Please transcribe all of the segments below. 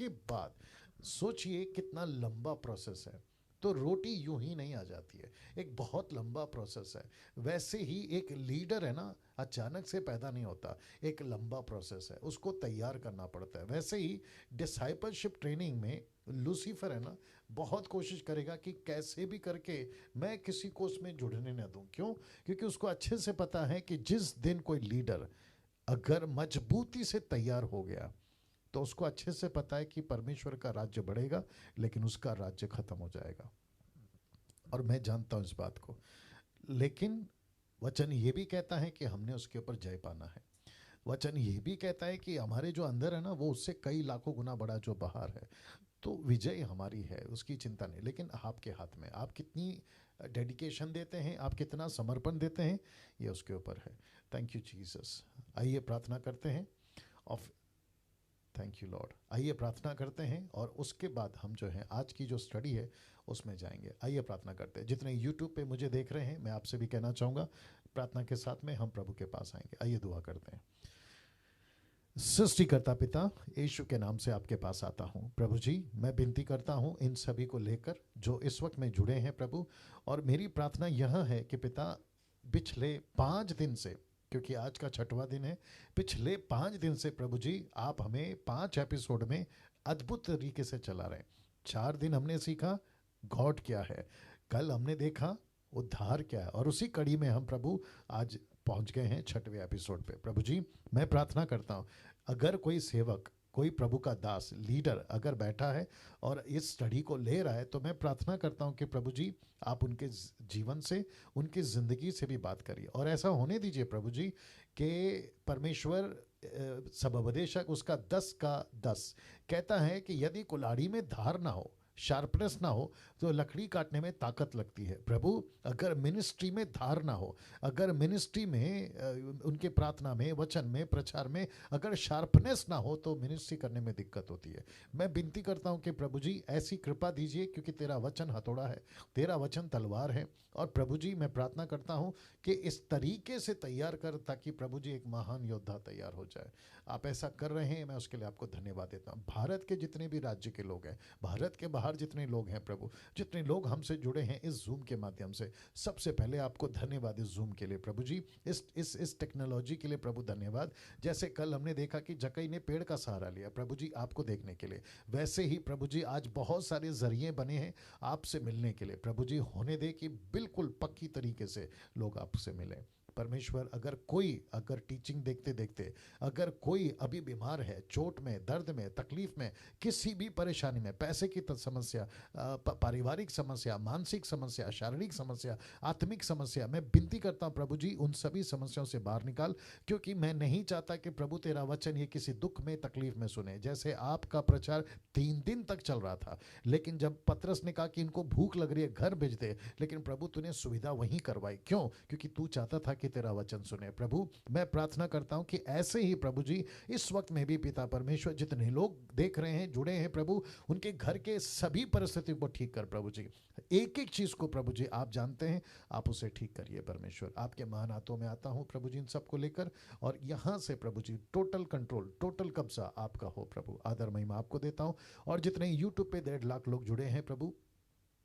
उसके बाद सोचिए कितना लंबा प्रोसेस है। तो रोटी यूं ही नहीं आ जाती है, एक बहुत लंबा प्रोसेस है। वैसे ही एक लीडर है ना, अचानक से पैदा नहीं होता, एक लंबा प्रोसेस है, उसको तैयार करना पड़ता है। वैसे ही डिसाइपलशिप ट्रेनिंग में लूसीफर है ना, बहुत कोशिश करेगा कि कैसे भी करके मैं किसी को उसमें जुड़ने न दूं। क्यों? क्योंकि उसको अच्छे से पता है कि जिस दिन कोई लीडर अगर मजबूती से तैयार हो गया तो उसको अच्छे से पता है कि परमेश्वर का राज्य बढ़ेगा, लेकिन उसका राज्य खत्म हो जाएगा। और मैं जानता हूं इस बात को। लेकिन वचन ये भी कहता है कि हमने उसके ऊपर जय पाना है। वचन ये भी कहता है कि हमारे जो अंदर है ना, वो उससे कई लाखों गुना बड़ा जो बाहर है। तो विजय हमारी है, उसकी चिंता नहीं। लेकिन आपके हाथ में, आप कितनी डेडिकेशन देते हैं, आप कितना समर्पण देते हैं, ये उसके ऊपर है। Thank you Jesus. आइए प्रार्थना करते हैं। और थैंक यू लॉर्ड। आइए प्रार्थना करते हैं और उसके बाद हम जो है आज की जो स्टडी है उसमें जाएंगे। आइए प्रार्थना करते हैं। जितने यूट्यूब पे मुझे देख रहे हैं, मैं आपसे भी कहना चाहूँगा, प्रार्थना के साथ में हम प्रभु के पास आएंगे। आइए दुआ करते हैं। सृष्टिकर्ता पिता, यीशु के नाम से आपके पास आता हूँ प्रभु जी। मैं विनती करता हूँ इन सभी को लेकर जो इस वक्त में जुड़े हैं प्रभु। और मेरी प्रार्थना यह है कि पिता, पिछले 5 दिन से, क्योंकि आज का 6वां दिन है, पिछले 5 दिन से प्रभु जी आप हमें 5 एपिसोड में अद्भुत तरीके से चला रहे हैं। 4 दिन हमने सीखा गॉड क्या है, कल हमने देखा उद्धार क्या है, और उसी कड़ी में हम प्रभु आज पहुंच गए हैं 6वें एपिसोड पे। प्रभु जी मैं प्रार्थना करता हूँ, अगर कोई सेवक, कोई प्रभु का दास, लीडर अगर बैठा है और इस स्टडी को ले रहा है, तो मैं प्रार्थना करता हूं कि प्रभु जी आप उनके जीवन से, उनकी ज़िंदगी से भी बात करिए। और ऐसा होने दीजिए प्रभु जी कि परमेश्वर सबोपदेशक उसका 10 का 10 कहता है कि यदि कुल्हाड़ी में धार ना हो, शार्पनेस ना हो, तो लकड़ी काटने में ताकत लगती है। प्रभु अगर मिनिस्ट्री में धार ना हो, अगर मिनिस्ट्री में उनके प्रार्थना में, वचन में, प्रचार में अगर शार्पनेस ना हो, तो मिनिस्ट्री करने में दिक्कत होती है। मैं विनती करता हूं कि प्रभु जी ऐसी कृपा दीजिए, क्योंकि तेरा वचन हथौड़ा है, तेरा वचन तलवार है। और प्रभु जी मैं प्रार्थना करता हूं कि इस तरीके से तैयार कर ताकि प्रभु जी एक महान योद्धा तैयार हो जाए। आप ऐसा कर रहे हैं, मैं उसके लिए आपको धन्यवाद देता हूं। भारत के जितने भी राज्य के लोग हैं, भारत के बाहर जितने लोग हैं प्रभु, जितने लोग हमसे जुड़े हैं इस जूम के माध्यम से, सबसे पहले आपको धन्यवाद इस जूम के लिए प्रभु जी, इस टेक्नोलॉजी के लिए प्रभु धन्यवाद। जैसे कल हमने देखा कि जकई ने पेड़ का सहारा लिया प्रभु जी आपको देखने के लिए, वैसे ही प्रभु जी आज बहुत सारे जरिए बने हैं आपसे मिलने के लिए। प्रभु जी होने दे कि बिल्कुल पक्की तरीके से लोग आपसे मिलें। परमेश्वर अगर टीचिंग देखते देखते अगर कोई अभी बीमार है, चोट में, दर्द में, तकलीफ में, किसी भी परेशानी में, पैसे की समस्या, पारिवारिक समस्या, मानसिक समस्या, शारीरिक समस्या, आत्मिक समस्या, मैं विनती करता हूं प्रभु जी उन सभी समस्याओं से बाहर निकाल। क्योंकि मैं नहीं चाहता कि प्रभु तेरा वचन ये किसी दुख में, तकलीफ में सुने। जैसे आपका प्रचार 3 दिन तक चल रहा था, लेकिन जब पतरस ने कहा कि इनको भूख लग रही है, घर भेज दे, लेकिन प्रभु तूने सुविधा वहीं करवाई। क्यों? क्योंकि तू चाहता था कि तेरा वचन सुने। प्रभु मैं प्रार्थना करता हूं कि ऐसे ही प्रभु जी इस वक्त में भी पिता परमेश्वर जितने लोग देख रहे हैं, जुड़े हैं प्रभु, उनके घर के सभी परिस्थितियों को ठीक कर प्रभु जी। एक एक चीज को प्रभु जी आप जानते हैं, आप उसे ठीक करिए परमेश्वर। आपके महान हाथों में आता हूं प्रभु जी इन सबको लेकर, और यहां से प्रभु जी टोटल कंट्रोल, टोटल कब्जा आपका हो प्रभु। आदर महिमा आपको देता हूं। और जितने यूट्यूब पे 1.5 लाख लोग जुड़े हैं प्रभु,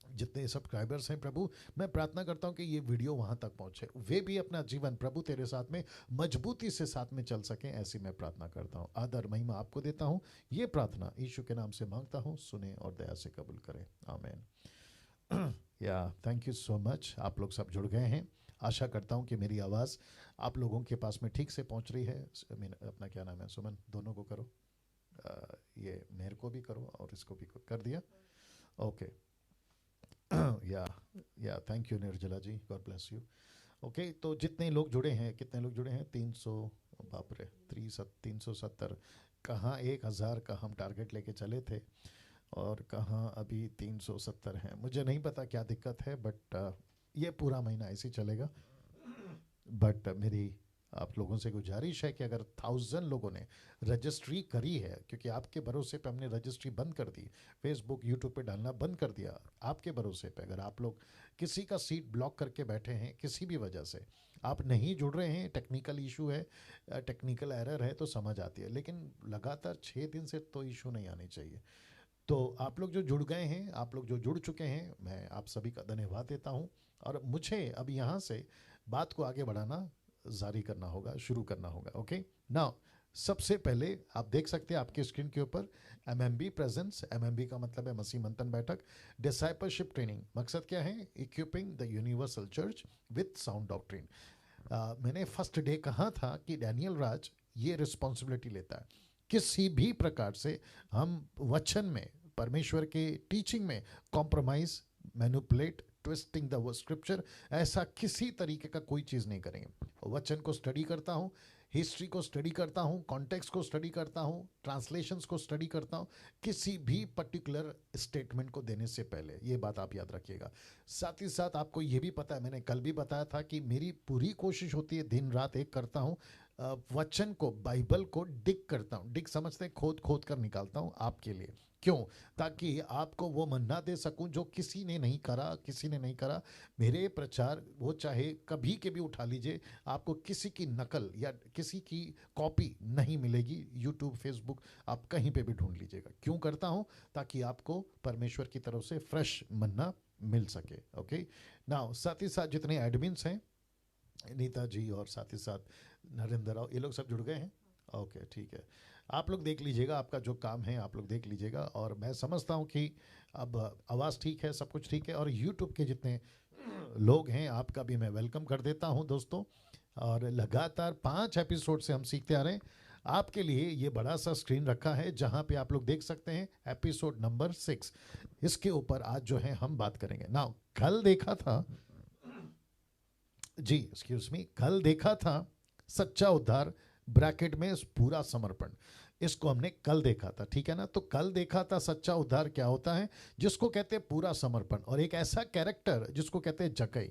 जितने सब्सक्राइबर्स हैं प्रभु, मैं प्रार्थना करता हूं कि ये वीडियो वहां तक पहुंचे, वे भी अपना जीवन प्रभु तेरे साथ में मजबूती से साथ में चल सकें, ऐसी मैं प्रार्थना करता हूं। आदर महिमा आपको देता हूं। ये प्रार्थना यीशु के नाम से मांगता हूं, सुने और दया से कबूल करें, आमीन। या थैंक यू सो मच। आप लोग सब जुड़ गए हैं। आशा करता हूं कि मेरी आवाज़ आप लोगों के पास में ठीक से पहुंच रही है। अपना क्या नाम है, सुमन, दोनों को करो, ये मेरे को भी करो और इसको भी कर दिया, ओके। या थैंक यू निर्जला जी, गॉड ब्लेस यू। ओके, तो जितने लोग जुड़े हैं, कितने लोग जुड़े हैं, 300, बाप रे, 370, कहाँ 1000 का हम टारगेट लेके चले थे और कहाँ अभी 370 हैं। मुझे नहीं पता क्या दिक्कत है, बट ये पूरा महीना ऐसे ही चलेगा। बट मेरी आप लोगों से गुजारिश है कि अगर 1000 लोगों ने रजिस्ट्री करी है, क्योंकि आपके भरोसे पे हमने रजिस्ट्री बंद कर दी, फेसबुक यूट्यूब पे डालना बंद कर दिया, आपके भरोसे पे अगर आप लोग किसी का सीट ब्लॉक करके बैठे हैं किसी भी वजह से, आप नहीं जुड़ रहे हैं, टेक्निकल इशू है, टेक्निकल एरर है तो समझ आती है, लेकिन लगातार 6 दिन से तो इशू नहीं आनी चाहिए। तो आप लोग जो जुड़ गए हैं, आप लोग जो जुड़ चुके हैं, मैं आप सभी का धन्यवाद देता हूं। और मुझे अब यहाँ से बात को आगे बढ़ाना जारी करना होगा, शुरू करना होगा। ओके, नाउ सबसे पहले आप देख सकते हैं आपके स्क्रीन के ऊपर एमएमबी प्रेजेंस। एमएमबी का मतलब है मसीह मंथन बैठक डिसाइपलशिप ट्रेनिंग। मकसद क्या है? Equipping the universal church with sound doctrine. मैंने फर्स्ट डे कहा था कि डैनियल राज ये रिस्पॉन्सिबिलिटी लेता है, किसी भी प्रकार से हम वचन में, परमेश्वर के टीचिंग में compromise, manipulate, twisting the scripture, ऐसा किसी तरीके का कोई चीज़ नहीं करेंगे। वचन को स्टडी करता हूँ, हिस्ट्री को स्टडी करता हूँ, कॉन्टेक्स्ट को स्टडी करता हूँ, ट्रांसलेशंस को स्टडी करता हूँ, किसी भी पर्टिकुलर स्टेटमेंट को देने से पहले। ये बात आप याद रखिएगा। साथ ही साथ आपको ये भी पता है, मैंने कल भी बताया था कि मेरी पूरी कोशिश होती है, दिन रात एक करता हूँ, वचन को, बाइबल को डिग करता हूँ। डिग समझते हैं? खोद खोद कर निकालता हूँ आपके लिए। क्यों? ताकि आपको वो मन्ना दे सकूं जो किसी ने नहीं करा, किसी ने नहीं करा। मेरे प्रचार, वो चाहे कभी के भी उठा लीजिए, आपको किसी की नकल या किसी की कॉपी नहीं मिलेगी। यूट्यूब, फेसबुक, आप कहीं पे भी ढूंढ लीजिएगा। क्यों करता हूं? ताकि आपको परमेश्वर की तरफ से फ्रेश मन्ना मिल सके। ओके, नाउ साथ ही साथ जितने एडमिन्स हैं, नीता जी और साथ ही साथ नरेंद्र राव, ये लोग सब जुड़ गए हैं। ओके, ठीक है, आप लोग देख लीजिएगा, आपका जो काम है आप लोग देख लीजिएगा। और मैं समझता हूँ कि अब आवाज़ ठीक है, सब कुछ ठीक है। और यूट्यूब के जितने लोग हैं, आपका भी मैं वेलकम कर देता हूँ दोस्तों। और लगातार 5 एपिसोड से हम सीखते आ रहे हैं। आपके लिए ये बड़ा सा स्क्रीन रखा है जहाँ पे आप लोग देख सकते हैं एपिसोड नंबर 6। इसके ऊपर आज जो है हम बात करेंगे। नाउ कल देखा था जी, एक्सक्यूज मी, कल देखा था सच्चा उद्धार ब्रैकेट में पूरा समर्पण। इसको हमने कल देखा था, ठीक है ना? तो कल देखा था सच्चा उद्धार क्या होता है, जिसको कहते हैं पूरा समर्पण, और एक ऐसा कैरेक्टर जिसको कहते हैं जक्कई।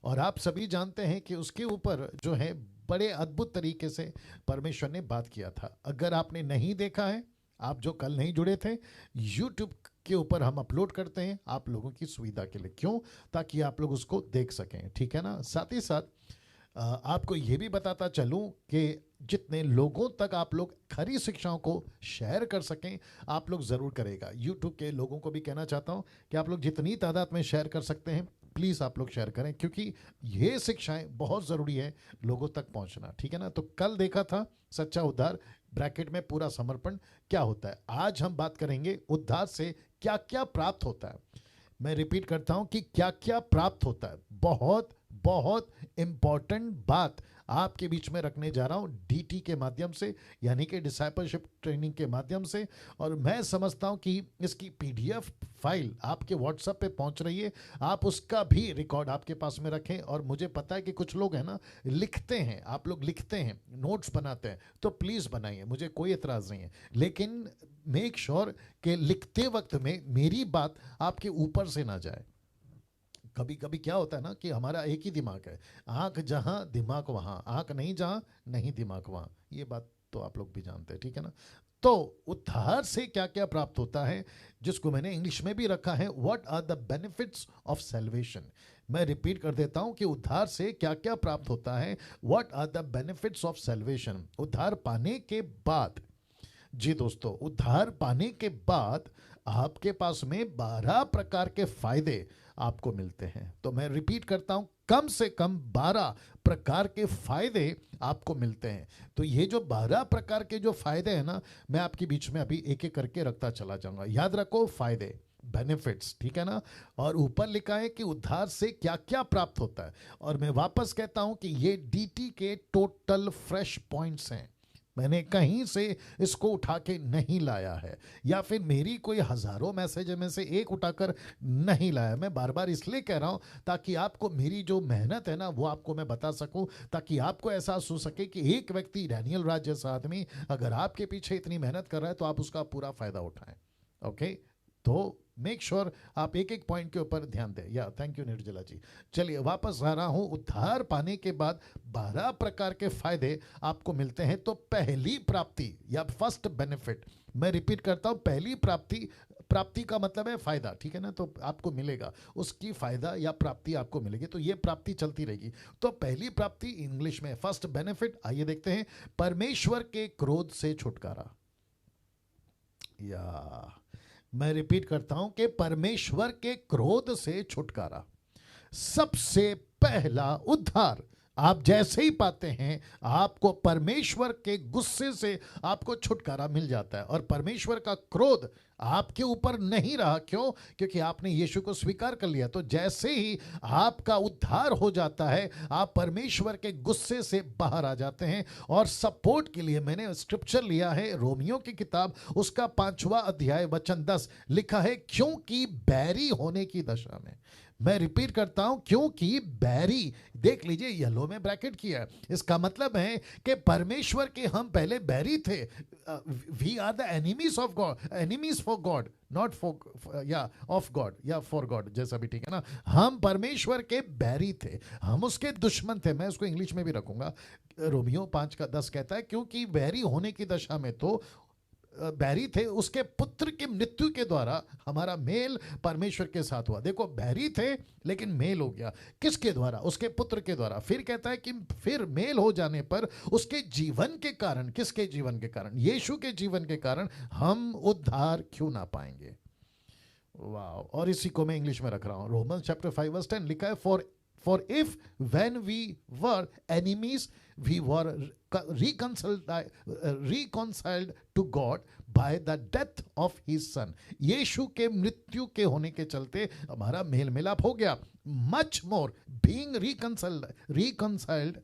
और आप सभी जानते हैं कि उसके ऊपर जो है बड़े अद्भुत तरीके से परमेश्वर ने बात किया था। अगर आपने नहीं देखा है, आप जो कल नहीं जुड़े थे, यूट्यूब के ऊपर हम अपलोड करते हैं आप लोगों की सुविधा के लिए। क्यों? ताकि आप लोग उसको देख सकें, ठीक है ना? साथ ही साथ आपको ये भी बताता चलूं कि जितने लोगों तक आप लोग खरी शिक्षाओं को शेयर कर सकें, आप लोग ज़रूर करेगा। यूट्यूब के लोगों को भी कहना चाहता हूं कि आप लोग जितनी तादाद में शेयर कर सकते हैं, प्लीज़ आप लोग शेयर करें, क्योंकि ये शिक्षाएं बहुत ज़रूरी है लोगों तक पहुंचना, ठीक है ना? तो कल देखा था सच्चा उद्धार ब्रैकेट में पूरा समर्पण क्या होता है। आज हम बात करेंगे उद्धार से क्या क्या प्राप्त होता है। मैं रिपीट करता हूं कि क्या क्या प्राप्त होता है। बहुत बहुत इंपॉर्टेंट बात आपके बीच में रखने जा रहा हूं डीटी के माध्यम से, यानी कि डिसाइपलशिप ट्रेनिंग के माध्यम से। और मैं समझता हूं कि इसकी पीडीएफ फाइल आपके व्हाट्सएप पे पहुंच रही है, आप उसका भी रिकॉर्ड आपके पास में रखें। और मुझे पता है कि कुछ लोग हैं ना, लिखते हैं, आप लोग लिखते हैं, नोट्स बनाते हैं, तो प्लीज़ बनाइए, मुझे कोई एतराज़ नहीं है, लेकिन मेक श्योर कि लिखते वक्त में मेरी बात आपके ऊपर से ना जाए। कभी कभी क्या होता है ना कि हमारा एक ही दिमाग है, आंख जहां दिमाग वहां, आंख नहीं जहां नहीं दिमाग वहां। ये बात तो आप लोग भी जानते हैं, ठीक है ना? तो उद्धार से क्या क्या प्राप्त होता है, जिसको मैंने इंग्लिश में भी रखा है, what are the benefits of salvation. मैं रिपीट कर देता हूं कि उद्धार से क्या क्या प्राप्त होता है, what are the benefits of salvation. उद्धार पाने के बाद, जी दोस्तों, उद्धार पाने के बाद आपके पास में 12 प्रकार के फायदे आपको मिलते हैं। तो मैं रिपीट करता हूं, कम से कम 12 प्रकार के फायदे आपको मिलते हैं। तो ये जो 12 प्रकार के जो फायदे हैं ना, मैं आपके बीच में अभी एक एक करके रखता चला जाऊंगा। याद रखो, फायदे, बेनिफिट्स, ठीक है ना? और ऊपर लिखा है कि उद्धार से क्या क्या प्राप्त होता है। और मैं वापस कहता हूं कि ये डीटी के टोटल फ्रेश पॉइंट्स हैं, मैंने कहीं से इसको उठा के नहीं लाया है, या फिर मेरी कोई हजारों मैसेज में से एक उठाकर नहीं लाया। मैं बार बार इसलिए कह रहा हूं ताकि आपको मेरी जो मेहनत है ना, वो आपको मैं बता सकूं, ताकि आपको एहसास हो सके कि एक व्यक्ति, डैनियल राज जैसा आदमी, अगर आपके पीछे इतनी मेहनत कर रहा है तो आप उसका पूरा फायदा उठाएं। ओके, तो मेक श्योर आप एक एक पॉइंट के ऊपर ध्यान दें। या थैंक यू निर्जला जी। चलिए वापस आ रहा हूं। उद्धार पाने के बाद 12 प्रकार के फायदे आपको मिलते हैं। तो पहली प्राप्ति या फर्स्ट बेनिफिट, मैं रिपीट करता हूं, पहली प्राप्ति, प्राप्ति का मतलब है फायदा, ठीक है ना, तो आपको मिलेगा उसकी फायदा या प्राप्ति आपको मिलेगी, तो ये प्राप्ति चलती रहेगी। तो पहली प्राप्ति इंग्लिश में फर्स्ट बेनिफिट, आइए देखते हैं, परमेश्वर के क्रोध से छुटकारा। या मैं रिपीट करता हूं कि परमेश्वर के क्रोध से छुटकारा। सबसे पहला उद्धार आप जैसे ही पाते हैं, आपको परमेश्वर के गुस्से से आपको छुटकारा मिल जाता है और परमेश्वर का क्रोध आपके ऊपर नहीं रहा। क्यों? क्योंकि आपने यीशु को स्वीकार कर लिया। तो जैसे ही आपका उद्धार हो जाता है, आप परमेश्वर के गुस्से से बाहर आ जाते हैं। और सपोर्ट के लिए मैंने स्क्रिप्चर लिया है रोमियो की किताब, उसका 5वां अध्याय वचन 10, लिखा है क्योंकि बैरी होने की दशा में, मैं रिपीट करता हूं, क्योंकि बैरी, देख लीजिए येलो में ब्रैकेट किया है, इसका मतलब है कि परमेश्वर के हम पहले बैरी थे। We are the enemies of God, enemies for God, not for या ऑफ गॉड या फॉर गॉड, जैसा भी, ठीक है ना। हम परमेश्वर के बैरी थे, हम उसके दुश्मन थे। मैं उसको इंग्लिश में भी रखूंगा। रोमियो 5:10 कहता है क्योंकि बैरी होने की दशा में तो बैरी थे, उसके पुत्र की मृत्यु के द्वारा हमारा मेल परमेश्वर के साथ हुआ। देखो, बैरी थे लेकिन मेल हो गया, किसके द्वारा? उसके पुत्र के द्वारा। फिर कहता है कि फिर मेल हो जाने पर उसके जीवन के कारण, किसके जीवन के कारण? यीशु के जीवन के कारण हम उद्धार क्यों ना पाएंगे? वाह। और इसी को मैं इंग्लिश में रख रहा हूं, रोमन्स चैप्टर 5:10 लिखा है, For if when we were enemies, we were reconciled to God by the death of his son. यीशु के मृत्यु के होने के चलते हमारा मेल मिलाप हो गया। Much more being reconciled,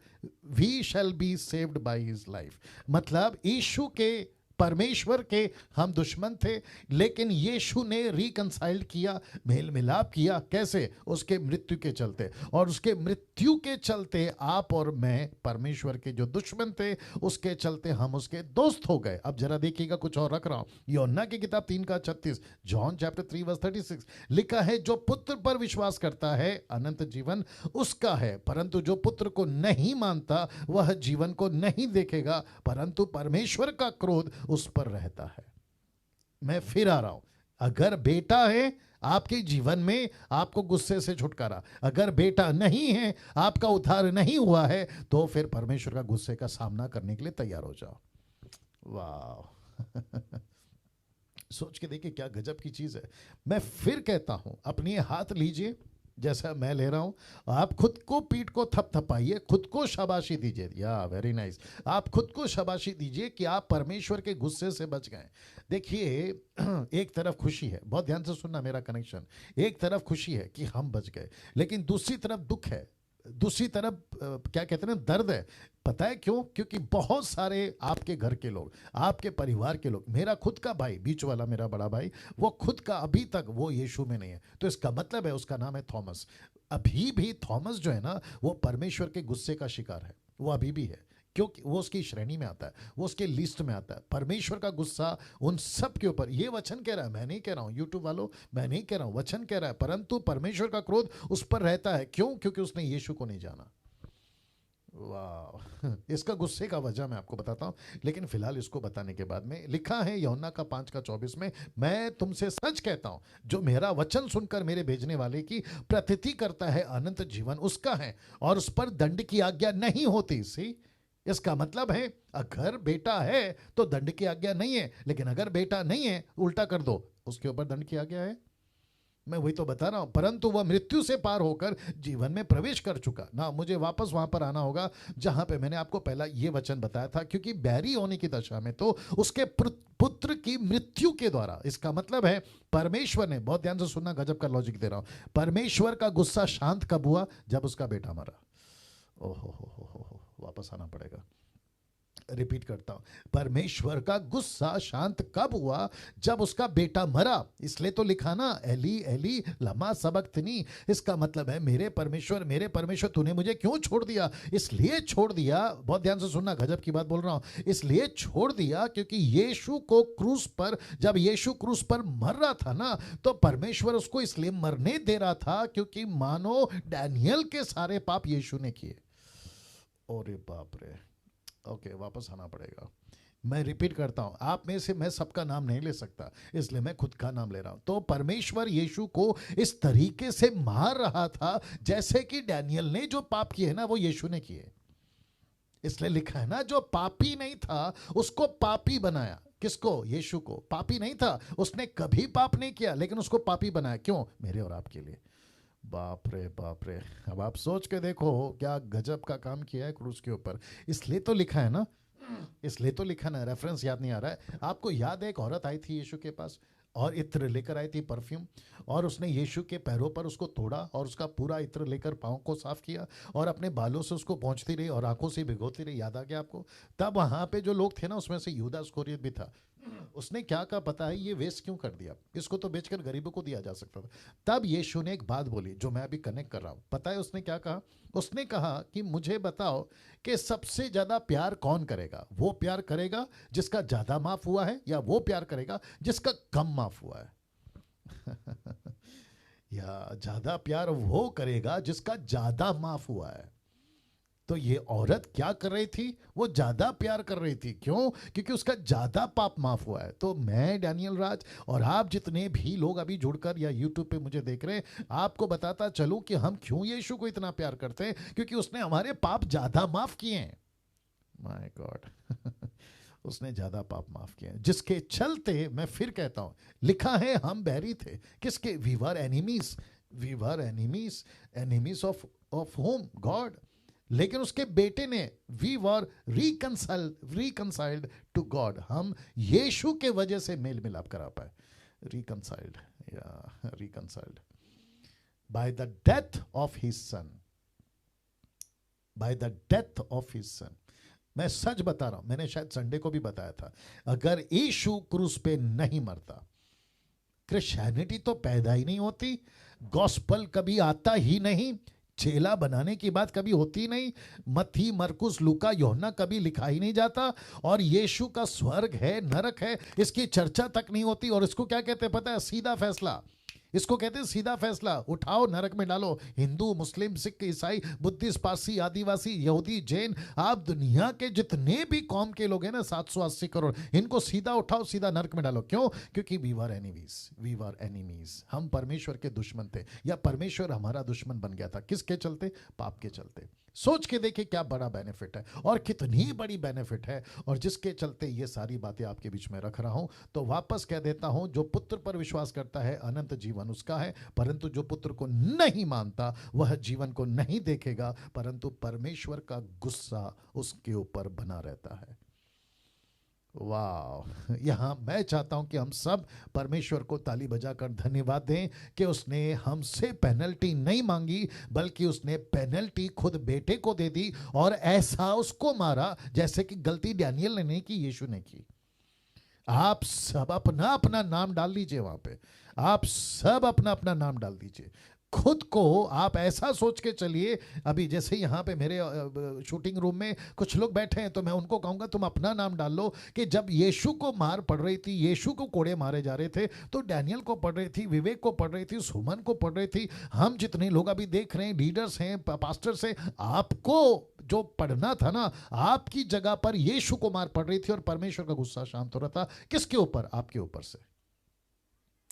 we shall be saved by his life. मतलब यीशु के, परमेश्वर के हम दुश्मन थे, लेकिन यीशु ने रिकंसाइल्ड किया, मेल मिलाप किया। कैसे? उसके मृत्यु के चलते। और उसके मृत्यु के चलते आप और मैं परमेश्वर के जो दुश्मन थे, उसके चलते हम उसके दोस्त हो गए। अब जरा देखिएगा, कुछ और रख रहा हूं, यूहन्ना की किताब 3:36, जॉन चैप्टर 3:36 लिखा है, जो पुत्र पर विश्वास करता है अनंत जीवन उसका है, परंतु जो पुत्र को नहीं मानता वह जीवन को नहीं देखेगा, परंतु परमेश्वर का क्रोध उस पर रहता है। मैं फिर आ रहा हूं, अगर बेटा है आपके जीवन में, आपको गुस्से से छुटकारा। अगर बेटा नहीं है, आपका उद्धार नहीं हुआ है, तो फिर परमेश्वर का गुस्से का सामना करने के लिए तैयार हो जाओ। वाह। सोच के देखिए क्या गजब की चीज है। मैं फिर कहता हूं, अपने हाथ लीजिए जैसा मैं ले रहा हूं, आप खुद को पीठ को थपथपाइए, खुद को शाबाशी दीजिए। या वेरी नाइस। आप खुद को शाबाशी दीजिए कि आप परमेश्वर के गुस्से से बच गए। देखिए, एक तरफ खुशी है, बहुत ध्यान से सुनना मेरा कनेक्शन, एक तरफ खुशी है कि हम बच गए, लेकिन दूसरी तरफ दुख है, दूसरी तरफ क्या कहते हैं ना, दर्द है। पता है क्यों? क्योंकि बहुत सारे आपके घर के लोग, आपके परिवार के लोग, मेरा खुद का भाई, बीच वाला मेरा बड़ा भाई, वो खुद का अभी तक वो यीशु में नहीं है। तो इसका मतलब है, उसका नाम है थॉमस। अभी भी थॉमस जो है ना, वो परमेश्वर के गुस्से का शिकार है, वो अभी भी है, क्योंकि वो उसकी श्रेणी में आता है, वो उसके लिस्ट में आता है। परमेश्वर का गुस्सा उन सब के ऊपर, ये वचन कह रहा है, मैं नहीं कह रहा हूं, यूट्यूब वालों, मैं नहीं कह रहा हूं, वचन कह रहा है, परंतु परमेश्वर का क्रोध उस पर रहता है। क्यों? क्योंकि उसने यीशु को नहीं जाना। वाह। इसका गुस्से का वजह मैं आपको बताता हूं, लेकिन फिलहाल इसको बताने के बाद में लिखा है यूहन्ना का 5:24 में, मैं तुमसे सच कहता हूं, जो मेरा वचन सुनकर मेरे भेजने वाले की प्रतीति करता है अनंत जीवन उसका है, और उस पर दंड की आज्ञा नहीं होती। सी, इसका मतलब है, अगर बेटा है तो दंड की आज्ञा नहीं है, लेकिन अगर बेटा नहीं है, उल्टा कर दो, उसके ऊपर दंड की आज्ञा है। मैं वही तो बता रहा हूं, परंतु वह मृत्यु से पार होकर जीवन में प्रवेश कर चुका ना। मुझे वापस वहां पर आना होगा जहां पे मैंने आपको पहला ये वचन बताया था, क्योंकि बैरी होने की दशा में तो उसके पुत्र की मृत्यु के द्वारा, इसका मतलब है परमेश्वर ने, बहुत ध्यान से सुनना, गजब का लॉजिक दे रहा हूं, परमेश्वर का गुस्सा शांत कब हुआ? जब उसका बेटा मरा। ओहो हो, वापस आना पड़ेगा। रिपीट करता हूं, परमेश्वर का गुस्सा शांत कब हुआ? जब उसका बेटा मरा। इसलिए तो लिखा ना, एली एली लमा सबक्तनी। इसका मतलब है मेरे परमेश्वर तूने मुझे क्यों छोड़ दिया? इसलिए छोड़ दिया, बहुत ध्यान से सुनना, गजब की बात बोल रहा हूं, इसलिए छोड़ दिया क्योंकि यीशु को क्रूस पर, जब यीशु क्रूस पर मर रहा था ना, तो परमेश्वर उसको इसलिए मरने दे रहा था क्योंकि मानो डैनियल के सारे पाप यीशु ने किए। अरे बाप रे, ओके वापस आना पड़ेगा। मैं रिपीट करता हूं, आप में से मैं सबका नाम नहीं ले सकता, इसलिए मैं खुद का नाम ले रहा हूं। तो परमेश्वर यीशु को इस तरीके से मार रहा था जैसे कि डैनियल ने जो पाप किए ना वो यीशु ने किए। इसलिए लिखा है ना, जो पापी नहीं था उसको पापी बनाया। किसको? यीशु को। पापी नहीं था, उसने कभी पाप नहीं किया, लेकिन उसको पापी बनाया। क्यों? मेरे और आपके लिए। बाप रे बाप रे, अब आप सोच के देखो क्या गजब का काम किया है क्रूस के ऊपर। इसलिए तो लिखा है ना, इसलिए तो लिखा ना, रेफरेंस याद नहीं आ रहा है आपको। याद है एक औरत आई थी यीशु के पास और इत्र लेकर आई थी, परफ्यूम, और उसने यीशु के पैरों पर उसको तोड़ा और उसका पूरा इत्र लेकर पाँव को साफ किया और अपने बालों से उसको पहुंचती रही और आंखों से भिगोती रही। याद आ गया आपको? तब वहां पे जो लोग थे ना, उसमें से यूदा इस्करियोत भी था। उसने क्या कहा पता है? ये वेस्ट क्यों कर दिया, इसको तो बेचकर गरीबों को दिया जा सकता था। तब यीशु ने एक बात बोली जो मैं अभी कनेक्ट कर रहा हूं। पता है उसने क्या कहा? उसने कहा कि मुझे बताओ कि सबसे ज्यादा प्यार कौन करेगा? वो प्यार करेगा जिसका ज्यादा माफ हुआ है, या वो प्यार करेगा जिसका कम माफ हुआ है? या ज्यादा प्यार वो करेगा जिसका ज्यादा माफ हुआ है। तो ये औरत क्या कर रही थी? वो ज्यादा प्यार कर रही थी। क्यों? क्योंकि उसका ज्यादा पाप माफ हुआ है। तो मैं डैनियल राज और आप जितने भी लोग अभी जुड़कर या यूट्यूब पे मुझे देख रहे हैं, आपको बताता चलूं कि हम क्यों यीशु को इतना प्यार करते हैं, क्योंकि उसने हमारे पाप ज्यादा माफ किए हैं। माय गॉड उसने ज्यादा पाप माफ किए हैं, जिसके चलते मैं फिर कहता हूं, लिखा है हम बैरी थे। किसके? We were enemies, we were enemies, enemies of whom? God. लेकिन उसके बेटे ने we were reconciled to God. हम यीशु के वजह से मेल मिलाप करा पाए। रिकंसाइल्ड, या reconciled by the death of his son, by the death of his son. मैं सच बता रहा हूं, मैंने शायद संडे को भी बताया था, अगर यीशु क्रूस पे नहीं मरता, क्रिश्चियनिटी तो पैदा ही नहीं होती, गॉस्पल कभी आता ही नहीं, चेला बनाने की बात कभी होती नहीं, मत्ती मरकुस लूका यूहन्ना कभी लिखा ही नहीं जाता, और यीशु का स्वर्ग है नरक है इसकी चर्चा तक नहीं होती। और इसको क्या कहते हैं पता है? सीधा फैसला। इसको कहते हैं सीधा फैसला। उठाओ नरक में डालो, हिंदू मुस्लिम सिख ईसाई बुद्धिस्ट पारसी आदिवासी यहूदी जैन, आप दुनिया के जितने भी कौम के लोग हैं ना, 780 करोड़, इनको सीधा उठाओ, सीधा नरक में डालो। क्यों? क्योंकि we were enemies, we were enemies. हम परमेश्वर के दुश्मन थे, या परमेश्वर हमारा दुश्मन बन गया था। किसके चलते? पाप के चलते। सोच के देखिए क्या बड़ा बेनिफिट है और कितनी बड़ी बेनिफिट है, और जिसके चलते ये सारी बातें आपके बीच में रख रहा हूं। तो वापस कह देता हूं, जो पुत्र पर विश्वास करता है अनंत जीवन उसका है, परंतु जो पुत्र को नहीं मानता वह जीवन को नहीं देखेगा, परंतु परमेश्वर का गुस्सा उसके ऊपर बना रहता है। वाह! यहाँ मैं चाहता हूं कि हम सब परमेश्वर को ताली बजाकर धन्यवाद दें कि उसने हमसे पेनल्टी नहीं मांगी, बल्कि उसने पेनल्टी खुद बेटे को दे दी, और ऐसा उसको मारा जैसे कि गलती डैनियल ने नहीं की, यीशु ने की। आप सब अपना अपना नाम डाल लीजिए वहां पे, आप सब अपना अपना नाम डाल दीजिए। खुद को आप ऐसा सोच के चलिए। अभी जैसे यहाँ पे मेरे शूटिंग रूम में कुछ लोग बैठे हैं, तो मैं उनको कहूँगा तुम अपना नाम डाल लो कि जब यीशु को मार पड़ रही थी, यीशु को कोड़े मारे जा रहे थे, तो डैनियल को पड़ रही थी, विवेक को पड़ रही थी, सुमन को पड़ रही थी, हम जितने लोग अभी देख रहे हैं, लीडर्स हैं, पास्टर्स हैं, आपको जो पढ़ना था ना, आपकी जगह पर यीशु को मार पड़ रही थी और परमेश्वर का गुस्सा शांत हो रहा था। किसके ऊपर? आपके ऊपर से।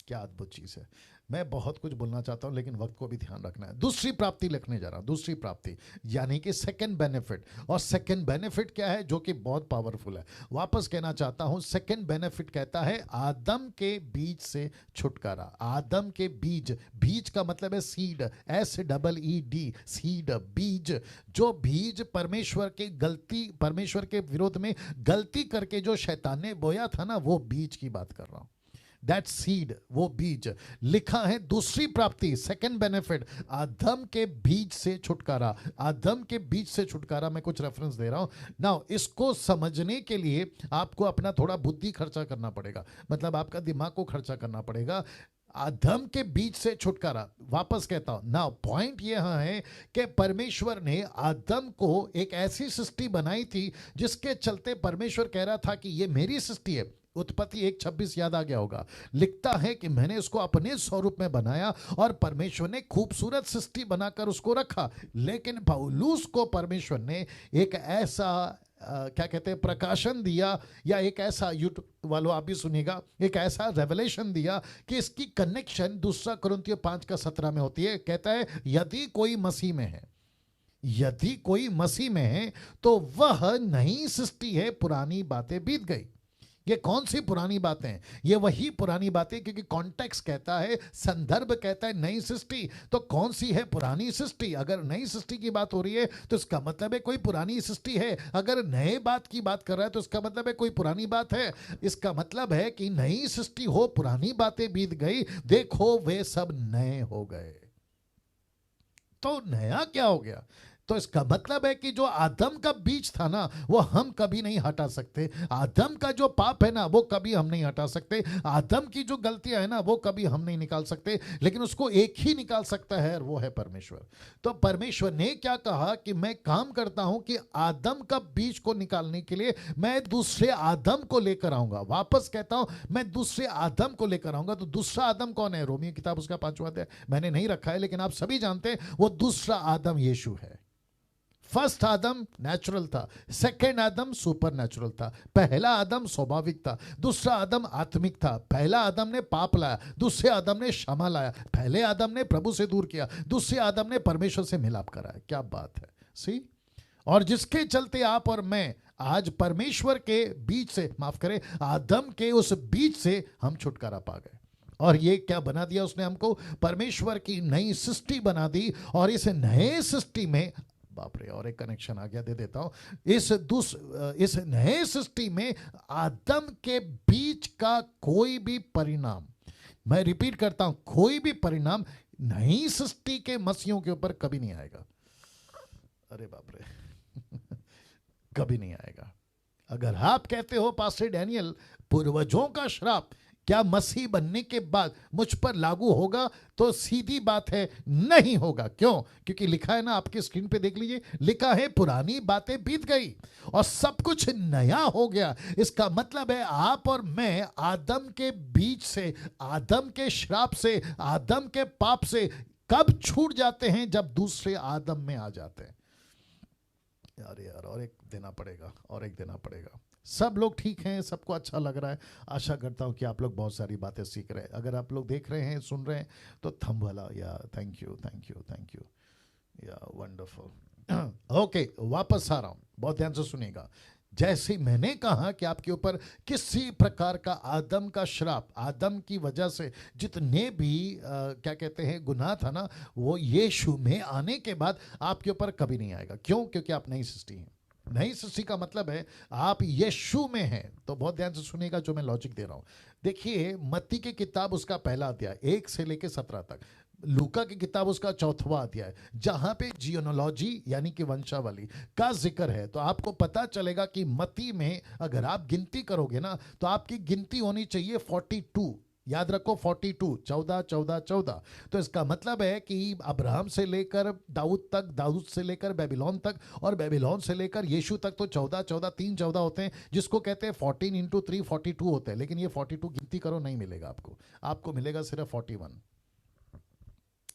क्या अद्भुत चीज है। मैं बहुत कुछ बोलना चाहता हूं, लेकिन वक्त को भी ध्यान रखना है। दूसरी प्राप्ति लिखने जा रहा हूं, दूसरी प्राप्ति यानी कि सेकंड बेनिफिट। और सेकंड बेनिफिट क्या है? जो कि बहुत पावरफुल है। वापस कहना चाहता हूं, सेकंड बेनिफिट कहता है आदम के बीज से छुटकारा। आदम के बीज, बीज का मतलब है सीड, SEED, सीड, बीज। जो बीज परमेश्वर के विरोध में गलती करके जो शैतान ने बोया था ना, वो बीज की बात कर रहा हूं। दैट सीड, वो बीज, लिखा है दूसरी प्राप्ति, सेकंड बेनिफिट, आदम के बीज से छुटकारा। आदम के बीज से छुटकारा, मैं कुछ रेफरेंस दे रहा हूं नाउ। इसको समझने के लिए आपको अपना थोड़ा बुद्धि खर्चा करना पड़ेगा, मतलब आपका दिमाग को खर्चा करना पड़ेगा। आदम के बीच से छुटकारा, वापस कहता हूं ना, पॉइंट यह है कि परमेश्वर ने आदम को एक ऐसी सृष्टि बनाई थी जिसके चलते परमेश्वर कह रहा था कि ये मेरी सृष्टि है। उत्पत्ति 1:26 याद आ गया होगा, लिखता है कि मैंने उसको अपने स्वरूप में बनाया, और परमेश्वर ने खूबसूरत सृष्टि बनाकर उसको रखा। लेकिन पौलुस को परमेश्वर ने एक ऐसा क्या कहते हैं प्रकाशन दिया, या एक ऐसा, यूट्यूब वालों आप भी सुनिएगा, एक ऐसा रेवलेशन दिया कि इसकी कनेक्शन 2 कुरिन्थियों 5:17 में होती है। कहता है यदि कोई मसीह में है, यदि कोई मसीह में है तो वह नई सृष्टि है, पुरानी बातें बीत गई। ये कौन सी पुरानी बातें हैं? ये वही पुरानी बातें, क्योंकि कॉन्टेक्स्ट कहता है, संदर्भ कहता है नई सृष्टि। तो कौन सी है पुरानी सृष्टि? अगर नई सृष्टि की बात हो रही है तो इसका मतलब है कोई पुरानी सृष्टि है। अगर नए बात की बात कर रहा है तो इसका मतलब है कोई पुरानी बात है। इसका मतलब है कि नई सृष्टि हो, पुरानी बातें बीत गई, देखो वे सब नए हो गए। तो नया क्या हो गया? तो इसका मतलब है कि जो आदम का बीज था ना, वो हम कभी नहीं हटा सकते। आदम का जो पाप है ना, वो कभी हम नहीं हटा सकते। आदम की जो गलतियां है ना, वो कभी हम नहीं निकाल सकते। लेकिन उसको एक ही निकाल सकता है, और वो है परमेश्वर। तो परमेश्वर ने क्या कहा कि मैं काम करता हूं कि आदम का बीज को निकालने के लिए मैं दूसरे आदम को लेकर आऊंगा। वापस कहता हूं, मैं दूसरे आदम को लेकर आऊंगा। तो दूसरा आदम कौन है? रोमियो किताब उसका 5वां अध्याय मैंने नहीं रखा है, लेकिन आप सभी जानते हैं वो दूसरा आदम यीशु है। फर्स्ट आदम नेचुरल था, सेकेंड आदम सुपर नेचुरल था। पहला आदम स्वाभाविक था, दूसरा आदम आत्मिक था। पहला आदम ने पाप लाया, दूसरे आदम ने क्षमा लाया। पहले आदम ने प्रभु से दूर किया, दूसरे आदम ने परमेश्वर से मिलाप कराया। क्या बात है, सी। और जिसके चलते आप और मैं आज परमेश्वर के बीच से, माफ करें, आदम के उस बीच से हम छुटकारा पा गए। और ये क्या बना दिया उसने हमको? परमेश्वर की नई सृष्टि बना दी। और इस नए सृष्टि में, बाप रे, और एक कनेक्शन आ गया, दे देता हूं। इस नए सृष्टि में आदम के बीच का कोई भी परिणाम, मैं रिपीट करता हूं, कोई भी परिणाम नई सृष्टि के मसीहों के ऊपर कभी नहीं आएगा। अरे बाप रे कभी नहीं आएगा। अगर आप कहते हो पास्टर डैनियल, पूर्वजों का श्राप क्या मसीह बनने के बाद मुझ पर लागू होगा? तो सीधी बात है, नहीं होगा। क्यों? क्योंकि लिखा है ना, आपके स्क्रीन पे देख लीजिए, लिखा है पुरानी बातें बीत गई और सब कुछ नया हो गया। इसका मतलब है आप और मैं आदम के बीच से, आदम के श्राप से, आदम के पाप से कब छूट जाते हैं? जब दूसरे आदम में आ जाते हैं। यार और एक देना पड़ेगा, और एक देना पड़ेगा। सब लोग ठीक हैं, सबको अच्छा लग रहा है। आशा करता हूं कि आप लोग बहुत सारी बातें सीख रहे हैं। अगर आप लोग देख रहे हैं, सुन रहे हैं, तो थंब वाला, या thank you thank you thank you, या वंडरफुल। ओके, वापस आ रहा हूं, बहुत ध्यान से सुनिएगा। जैसे मैंने कहा कि आपके ऊपर किसी प्रकार का आदम का श्राप, आदम की वजह से जितने भी क्या कहते हैं गुनाह था ना, वो यीशु में आने के बाद आपके ऊपर कभी नहीं आएगा। क्यों? क्योंकि आप नई सृष्टि हैं। नई सृष्टि का मतलब है आप यीशु में हैं। तो बहुत ध्यान से सुनिएगा जो मैं लॉजिक दे रहा हूं। देखिए, मत्ती की किताब उसका पहला अध्याय 1 से लेकर 17 तक, लूका की किताब उसका 4वां अध्याय, जहां पे जियोनोलॉजी यानी कि वंशावली का जिक्र है। तो आपको पता चलेगा कि मत्ती में अगर आप गिनती करोगे ना, तो आपकी गिनती होनी चाहिए 42। याद रखो 42, 14 14 14। तो इसका मतलब है कि अब्राहम से लेकर दाऊद तक, दाऊद से लेकर बेबीलोन तक, और बेबीलोन से लेकर यीशु तक, तो 14 14 3 14 होते हैं, जिसको कहते हैं 14 × 3 42 होते हैं। लेकिन ये 42 गिनती करो नहीं मिलेगा आपको, आपको मिलेगा सिर्फ 41।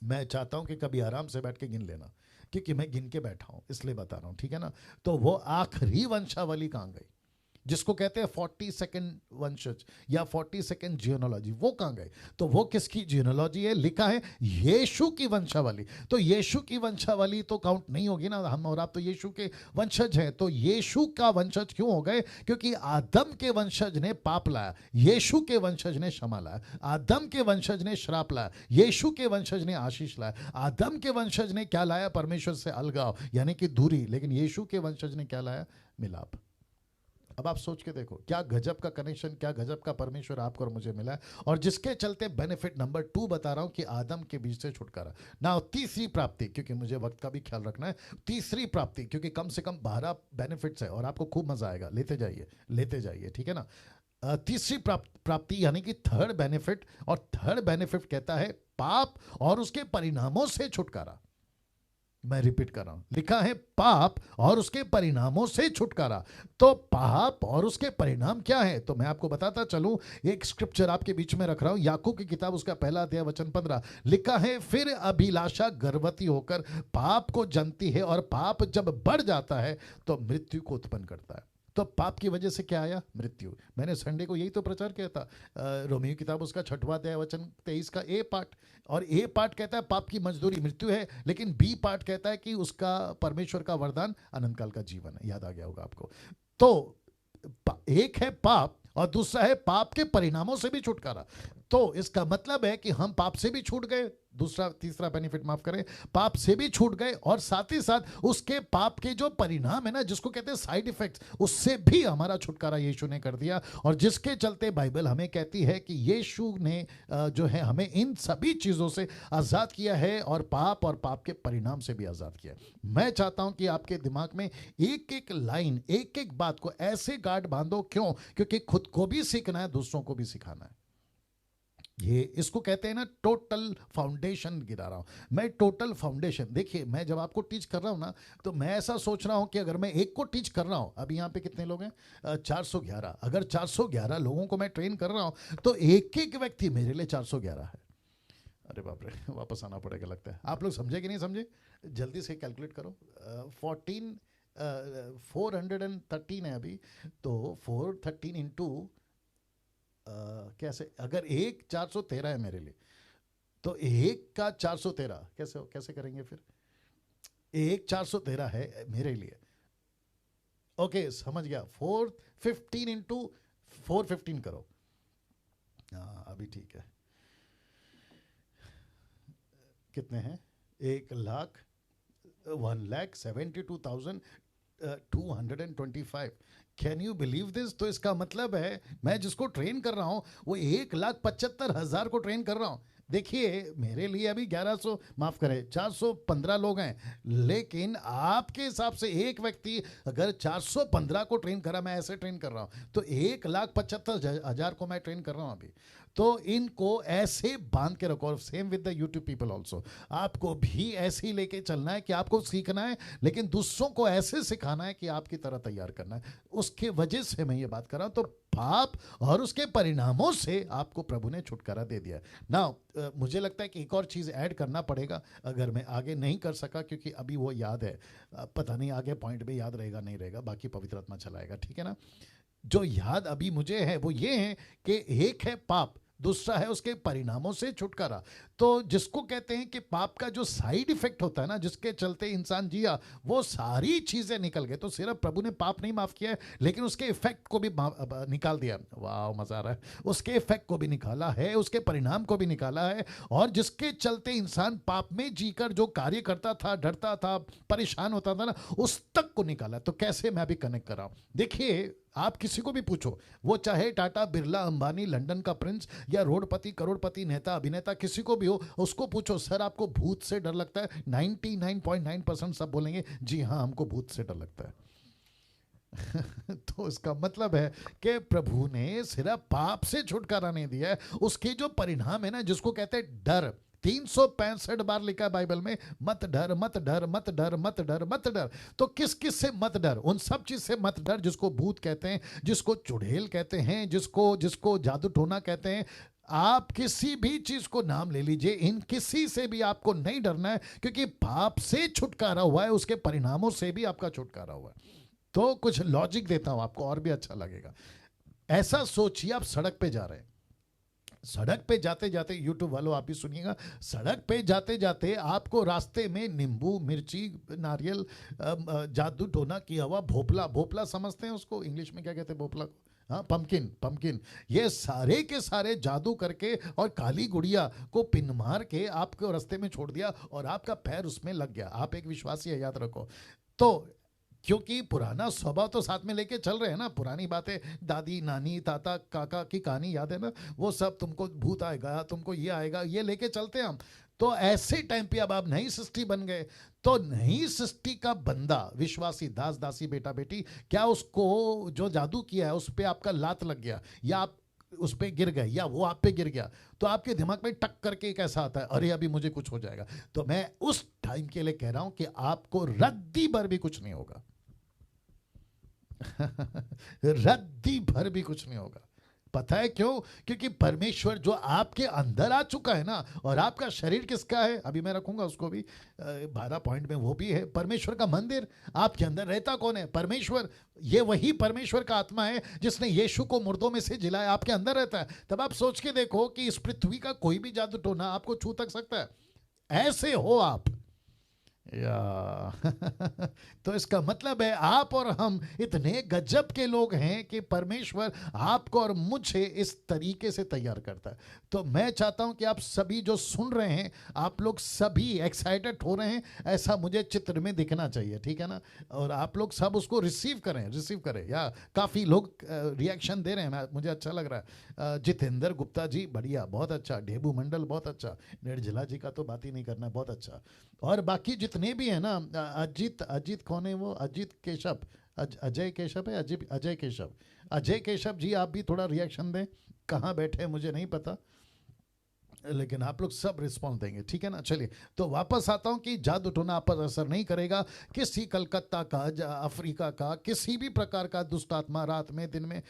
मैं चाहता हूं कि कभी आराम से बैठ के गिन लेना, क्योंकि मैं गिन के बैठा हूं, इसलिए बता रहा हूं, ठीक है ना। तो वो आखिरी वंशावली कहां गई, जिसको कहते हैं 42nd वंशज या 42nd जियोनोलॉजी, वो कहां गए? तो वो किसकी जियोनोलॉजी है? लिखा है यीशु की वंशावली। तो यीशु की वंशावली तो काउंट नहीं होगी ना, हम और आप तो यीशु के वंशज हैं। तो यीशु का वंशज क्यों हो गए? क्योंकि आदम के वंशज ने पाप लाया, यीशु के वंशज ने क्षमा लाया। आदम के वंशज ने श्राप लाया, यीशु के वंशज ने आशीष लाया। आदम के वंशज ने क्या लाया? परमेश्वर से अलगाव यानी कि दूरी। लेकिन यीशु के वंशज ने क्या लाया? मिलाप। अब आप सोच के देखो क्या गजब का कनेक्शन, क्या गजब का परमेश्वर आपको और मुझे मिला है, और जिसके चलते बेनिफिट नंबर 2 बता रहा हूं कि आदम के बीच से छुटकारा। ना तीसरी प्राप्ति, क्योंकि मुझे वक्त का भी ख्याल रखना है, तीसरी प्राप्ति, क्योंकि कम से कम 12 बेनिफिट्स है और आपको खूब मजा आएगा, लेते जाइए, ठीक है ना। तीसरी प्राप्ति यानी कि थर्ड बेनिफिट, और थर्ड बेनिफिट कहता है पाप और उसके परिणामों से छुटकारा। मैं रिपीट कर रहा हूं, लिखा है पाप और उसके परिणामों से छुटकारा। तो पाप और उसके परिणाम क्या है, तो मैं आपको बताता चलूं। एक स्क्रिप्चर आपके बीच में रख रहा हूं, याकूब की किताब उसका पहला अध्याय वचन 15, लिखा है फिर अभिलाषा गर्भवती होकर पाप को जनती है, और पाप जब बढ़ जाता है तो मृत्यु को उत्पन्न करता है। तो पाप की वजह से क्या आया, मृत्यु। मैंने संडे को यही तो प्रचार किया था, रोमियो किताब उसका 6वां अध्याय वचन 23 का ए पार्ट। और ए पार्ट कहता है पाप की मजदूरी मृत्यु है, लेकिन बी पार्ट कहता है कि उसका परमेश्वर का वरदान अनंत काल का जीवन है। याद आ गया होगा आपको। तो एक है पाप और दूसरा है पाप के परिणामों से भी छुटकारा। तो इसका मतलब है कि हम पाप से भी छूट गए, तीसरा बेनिफिट माफ करें, पाप से भी छूट गए, और साथ ही साथ उसके पाप के जो परिणाम है ना, जिसको कहते हैं साइड इफेक्ट्स, उससे भी हमारा छुटकारा यीशु ने कर दिया। और जिसके चलते बाइबल हमें कहती है कि यीशु ने जो है हमें इन सभी चीजों से आजाद किया है, और पाप के परिणाम से भी आजाद किया है। मैं चाहता हूं कि आपके दिमाग में एक एक लाइन, एक एक बात को ऐसे गांठ बांधो। क्यों? क्योंकि खुद को भी सीखना है, दूसरों को भी सिखाना है। ये इसको कहते हैं ना, टोटल फाउंडेशन गिरा रहा हूं मैं, टोटल फाउंडेशन। देखिए मैं जब आपको टीच कर रहा हूं ना, तो मैं ऐसा सोच रहा हूं कि अगर मैं एक को टीच कर रहा हूं, अभी यहां पे कितने लोग हैं, 411, अगर 411 लोगों को मैं ट्रेन कर रहा हूं, तो एक एक व्यक्ति मेरे लिए 411 है। अरे बाप रे, वापस आना पड़ेगा लगता है। आप लोग समझे कि नहीं समझे? जल्दी से कैलकुलेट करो। 413 है अभी, तो 413 इंटू कैसे, अगर एक 413 है मेरे लिए, तो एक का 413 कैसे करेंगे फिर? एक 413 है मेरे लिए। ओके समझ गया। 415 इंटू 415 करो। हाँ अभी ठीक है। कितने हैं? 1,72,225। Can you believe this? तो इसका मतलब है मैं जिसको ट्रेन कर रहा हूं वो 1,75,000 को ट्रेन कर रहा हूं। देखिए मेरे लिए अभी 1100, माफ करें 415 लोग हैं, लेकिन आपके हिसाब से एक व्यक्ति अगर 415 को ट्रेन करा, मैं ऐसे ट्रेन कर रहा हूं, तो 1,75,000 को मैं ट्रेन कर रहा हूं अभी। तो इनको ऐसे बांध के रखो। Same with the YouTube people also, आपको भी ऐसे ही लेके चलना है कि आपको सीखना है, लेकिन दूसरों को ऐसे सिखाना है कि आपकी तरह तैयार करना है। उसके वजह से मैं ये बात कर रहा हूं। तो पाप और उसके परिणामों से आपको प्रभु ने छुटकारा दे दिया। ना मुझे लगता है कि एक और चीज ऐड करना पड़ेगा, अगर मैं आगे नहीं कर सका, क्योंकि अभी वो याद है, पता नहीं आगे पॉइंट में याद रहेगा नहीं रहेगा, बाकी पवित्र आत्मा चलाएगा, ठीक है ना। जो याद अभी मुझे है वो ये है कि एक है पाप, दूसरा है उसके परिणामों से छुटकारा। तो जिसको कहते हैं कि पाप का जो साइड इफेक्ट होता है ना, जिसके चलते इंसान जिया, वो सारी चीजें निकल गए। तो सिर्फ प्रभु ने पाप नहीं माफ किया है, लेकिन उसके इफेक्ट को भी निकाल दिया। वाह मजा आ रहा है। उसके इफेक्ट को भी निकाला है, उसके परिणाम को भी निकाला है, और जिसके चलते इंसान पाप में जीकर जो कार्य करता था, डरता था, परेशान होता था ना, उस तक को निकाला। तो कैसे, मैं भी कनेक्ट कर रहा हूं। देखिए आप किसी को भी पूछो, वो चाहे टाटा, बिरला, अंबानी, लंदन का प्रिंस, या रोडपति, करोड़पति, नेता, अभिनेता, किसी को भी हो, उसको पूछो सर आपको भूत से डर लगता है? 99.9% सब बोलेंगे जी हाँ हमको भूत से डर लगता है। तो इसका मतलब है कि प्रभु ने सिर्फ पाप से छुटकारा नहीं दिया है, उसके जो परिणाम है ना, जिसको कहते हैं डर, 365 बार लिखा है बाइबल में, मत डर, मत डर, मत डर, मत डर, मत डर। तो किस किस से मत डर? उन सब चीज से मत डर जिसको भूत कहते हैं, जिसको चुड़ैल कहते हैं, जिसको जादू टोना कहते हैं। आप किसी भी चीज को नाम ले लीजिए, इन किसी से भी आपको नहीं डरना है, क्योंकि पाप से छुटकारा हुआ है, उसके परिणामों से भी आपका छुटकारा हुआ है। तो कुछ लॉजिक देता हूं आपको और भी अच्छा लगेगा। ऐसा सोचिए आप सड़क पे जा रहे हैं, सड़क पे जाते जाते, यूट्यूब वालों आप भी सुनिएगा, सड़क पे जाते जाते आपको रास्ते में नींबू, मिर्ची, नारियल, जादू टोना किया हुआ, भोपला समझते हैं उसको, इंग्लिश में क्या कहते हैं भोपला को? हाँ पंपकिन, ये सारे के सारे जादू करके और काली गुड़िया को पिन मार के आपको रास्ते में छोड़ दिया, और आपका पैर उसमें लग गया। आप एक विश्वासी है, याद रखो। तो क्योंकि पुराना स्वभाव तो साथ में लेके चल रहे हैं ना, पुरानी बातें, दादी नानी ताता काका की कहानी याद है ना, वो सब, तुमको भूत आएगा, तुमको ये आएगा, ये लेके चलते हैं हम। तो ऐसे टाइम पे अब आप नई सृष्टि बन गए, तो नई सृष्टि का बंदा, विश्वासी, दास दासी, बेटा बेटी, क्या उसको जो जादू किया है उस पर आपका लात लग गया, या आप उस पे गिर गए, या वो आप पे गिर गया, तो आपके दिमाग में टक करके एक ऐसा आता है, अरे अभी मुझे कुछ हो जाएगा। तो मैं उस टाइम के लिए कह रहा हूं कि आपको रद्दी भर भी कुछ नहीं होगा। रद्दी भर भी कुछ नहीं होगा। पता है क्यों? क्योंकि परमेश्वर जो आपके अंदर आ चुका है ना, और आपका शरीर किसका है, अभी मैं रखूंगा उसको भी 12 पॉइंट में, वो भी है परमेश्वर का मंदिर। आपके अंदर रहता कौन है? परमेश्वर। ये वही परमेश्वर का आत्मा है जिसने यीशु को मुर्दों में से जिलाया, आपके अंदर रहता है। तब आप सोच के देखो कि इस पृथ्वी का कोई भी जादू टोना आपको छू तक सकता है, ऐसे हो आप, या तो इसका मतलब है आप और हम इतने गजब के लोग हैं कि परमेश्वर आपको और मुझे इस तरीके से तैयार करता है। तो मैं चाहता हूं कि आप सभी जो सुन रहे हैं, आप लोग सभी एक्साइटेड हो रहे हैं, ऐसा मुझे चित्र में दिखना चाहिए, ठीक है ना? और आप लोग सब उसको रिसीव करें। या काफ़ी लोग रिएक्शन दे रहे हैं, मुझे अच्छा लग रहा है। जितेंद्र गुप्ता जी बढ़िया, बहुत अच्छा। डेबू मंडल बहुत अच्छा। निर्जला जी का तो बात ही नहीं करना, बहुत अच्छा। और बाकी जितने भी है ना, अजीत कौन है वो? अजीत केशव, अजय केशव है, अजय केशव जी, आप भी थोड़ा रिएक्शन दें। कहाँ बैठे मुझे नहीं पता, लेकिन आप लोग सब रिस्पॉन्स देंगे, ठीक है ना? चलिए, तो वापस आता हूं कि जादू टोना आप पर असर नहीं करेगा। किसी कलकत्ता का, अफ्रीका का, किसी भी प्रकार का दुष्ट आत्मा रात में, दिन में,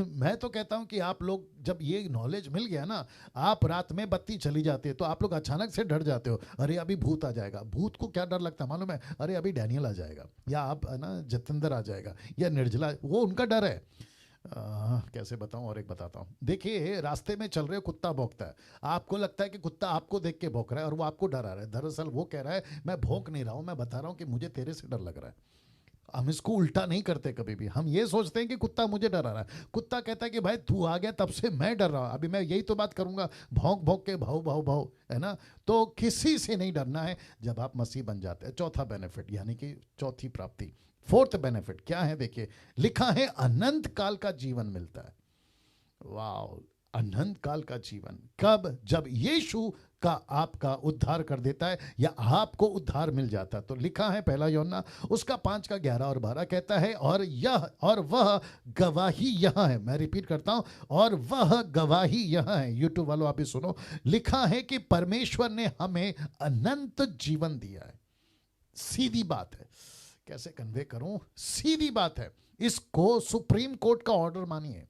मैं तो कहता हूं कि आप लोग, जब ये नॉलेज मिल गया ना, आप रात में बत्ती चली जाती है तो आप लोग अचानक से डर जाते हो, अरे अभी भूत आ जाएगा। भूत को क्या डर लगता है मालूम है? अरे अभी डैनियल आ जाएगा, या आप है ना जितेंद्र आ जाएगा, या निर्जला, वो उनका डर है। कैसे बताऊं? और एक बताता हूं। देखिए, रास्ते में चल रहे हो, कुत्ता भौंकता है, आपको लगता है कि कुत्ता आपको देख के भौंक रहा है और वो आपको डरा रहा है। दरअसल वो कह रहा है मैं भौंक नहीं रहा हूं, मैं बता रहा हूं कि मुझे तेरे से डर लग रहा है। हम इसको उल्टा नहीं करते कभी भी। हम ये सोचते हैं कि कुत्ता मुझे डरा रहा है, कुत्ता कहता है कि भाई तू आ गया तब से मैं डर रहा हूं, अभी मैं यही तो बात करूंगा, भौंक भौंक के भाव भाव भाव, है ना? तो किसी से नहीं डरना है जब आप मसीह बन जाते हैं। चौथा बेनिफिट, यानी कि चौथी प्राप्ति, फोर्थ बेनिफिट क्या है? देखिए, लिखा है अनंत काल का जीवन मिलता है। वाह, अनंत काल का जीवन कब? जब यीशु का आपका उद्धार कर देता है, या आपको उद्धार मिल जाता है। तो लिखा है 1 यूहन्ना उसका 5 का 11 और 12 कहता है, और वह गवाही यहाँ है। मैं रिपीट करता हूं, और वह गवाही यहाँ है। यूट्यूब वालों आप भी सुनो, लिखा है कि परमेश्वर ने हमें अनंत जीवन दिया है। सीधी बात है, कैसे कन्वे करूं? सीधी बात है, इसको सुप्रीम कोर्ट का ऑर्डर मानिए।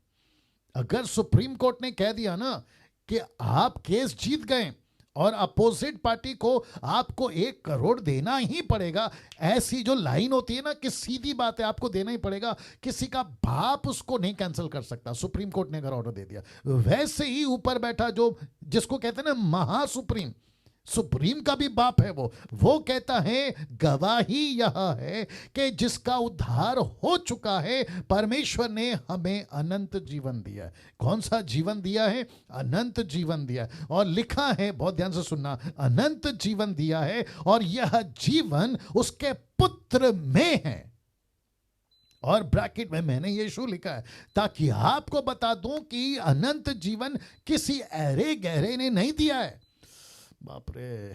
अगर सुप्रीम कोर्ट ने कह दिया ना कि आप केस जीत गए और अपोजिट पार्टी को आपको 1 करोड़ देना ही पड़ेगा, ऐसी जो लाइन होती है ना कि सीधी बात है, आपको देना ही पड़ेगा, किसी का बाप उसको नहीं कैंसिल कर सकता। सुप्रीम कोर्ट ने अगर ऑर्डर दे दिया, वैसे ही ऊपर बैठा जो, जिसको कहते हैं ना महासुप्रीम, सुप्रीम का भी बाप है वो कहता है गवाही यह है कि जिसका उद्धार हो चुका है, परमेश्वर ने हमें अनंत जीवन दिया है। कौन सा जीवन दिया है? अनंत जीवन दिया है। और लिखा है, बहुत ध्यान से सुनना, अनंत जीवन दिया है और यह जीवन उसके पुत्र में है। और ब्रैकेट में मैंने यीशु लिखा है ताकि आपको बता दूं कि अनंत जीवन किसी अरे गहरे ने नहीं दिया है। बाप रे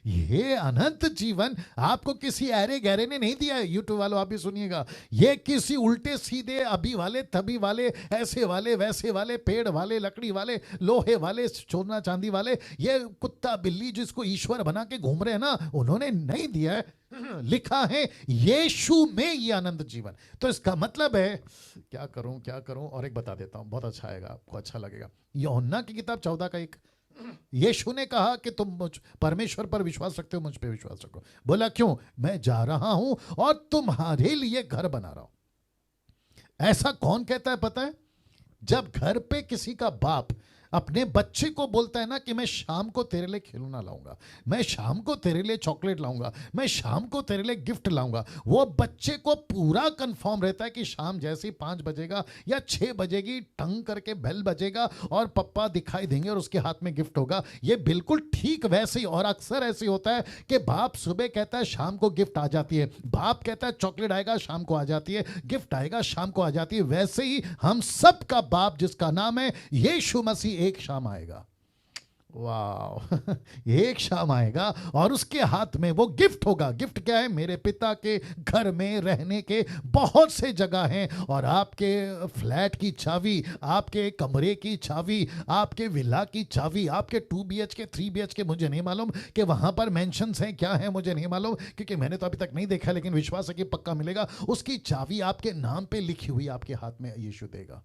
ये अनंत जीवन आपको किसी अरे गहरे ने नहीं दिया है। यूट्यूब वालों आप भी सुनिएगा, ये किसी उल्टे सीधे अभी वाले तभी वाले, ऐसे वाले वैसे वाले, पेड़ वाले, लकड़ी वाले, लोहे वाले, सोना चांदी वाले, ये कुत्ता बिल्ली जिसको ईश्वर बना के घूम रहे हैं ना, उन्होंने नहीं दिया है। लिखा है यीशु में ये अनंत जीवन। तो इसका मतलब है, क्या करूं? और एक बता देता हूं, बहुत अच्छा आएगा, आपको अच्छा लगेगा। यूहन्ना की किताब 14 का 1, यीशु ने कहा कि तुम मुझ परमेश्वर पर विश्वास रखते हो, मुझ पे विश्वास रखो। बोला क्यों? मैं जा रहा हूं और तुम्हारे लिए घर बना रहा हूं। ऐसा कौन कहता है पता है? जब घर पे किसी का बाप अपने बच्चे को बोलता है ना कि मैं शाम को तेरे लिए खिलौना लाऊंगा, मैं शाम को तेरे लिए चॉकलेट लाऊंगा, मैं शाम को तेरे लिए गिफ्ट लाऊंगा, वो बच्चे को पूरा कंफर्म रहता है कि शाम जैसे 5 बजेगा या 6 बजेगी, टंग करके बेल बजेगा और पप्पा दिखाई देंगे और उसके हाथ में गिफ्ट होगा। ये बिल्कुल ठीक वैसे ही, और अक्सर ऐसे होता है कि बाप सुबह कहता है शाम को गिफ्ट आ जाती है, बाप कहता है चॉकलेट आएगा शाम को आ जाती है, गिफ्ट आएगा शाम को आ जाती है। वैसे ही हम सब का बाप जिसका नाम है यीशु मसीह, एक शाम आएगा, वाह एक शाम आएगा और उसके हाथ में वो गिफ्ट होगा। गिफ्ट क्या है? मेरे पिता के घर में रहने के बहुत से जगह हैं, और आपके फ्लैट की चाबी, आपके कमरे की चाबी, आपके विला की चाबी, आपके 2 BHK 3 BHK, मुझे नहीं मालूम कि वहां पर मेंशंस हैं क्या है, मुझे नहीं मालूम क्योंकि मैंने तो अभी तक नहीं देखा, लेकिन विश्वास है कि पक्का मिलेगा। उसकी चाबी आपके नाम पे लिखी हुई आपके हाथ में यीशु देगा।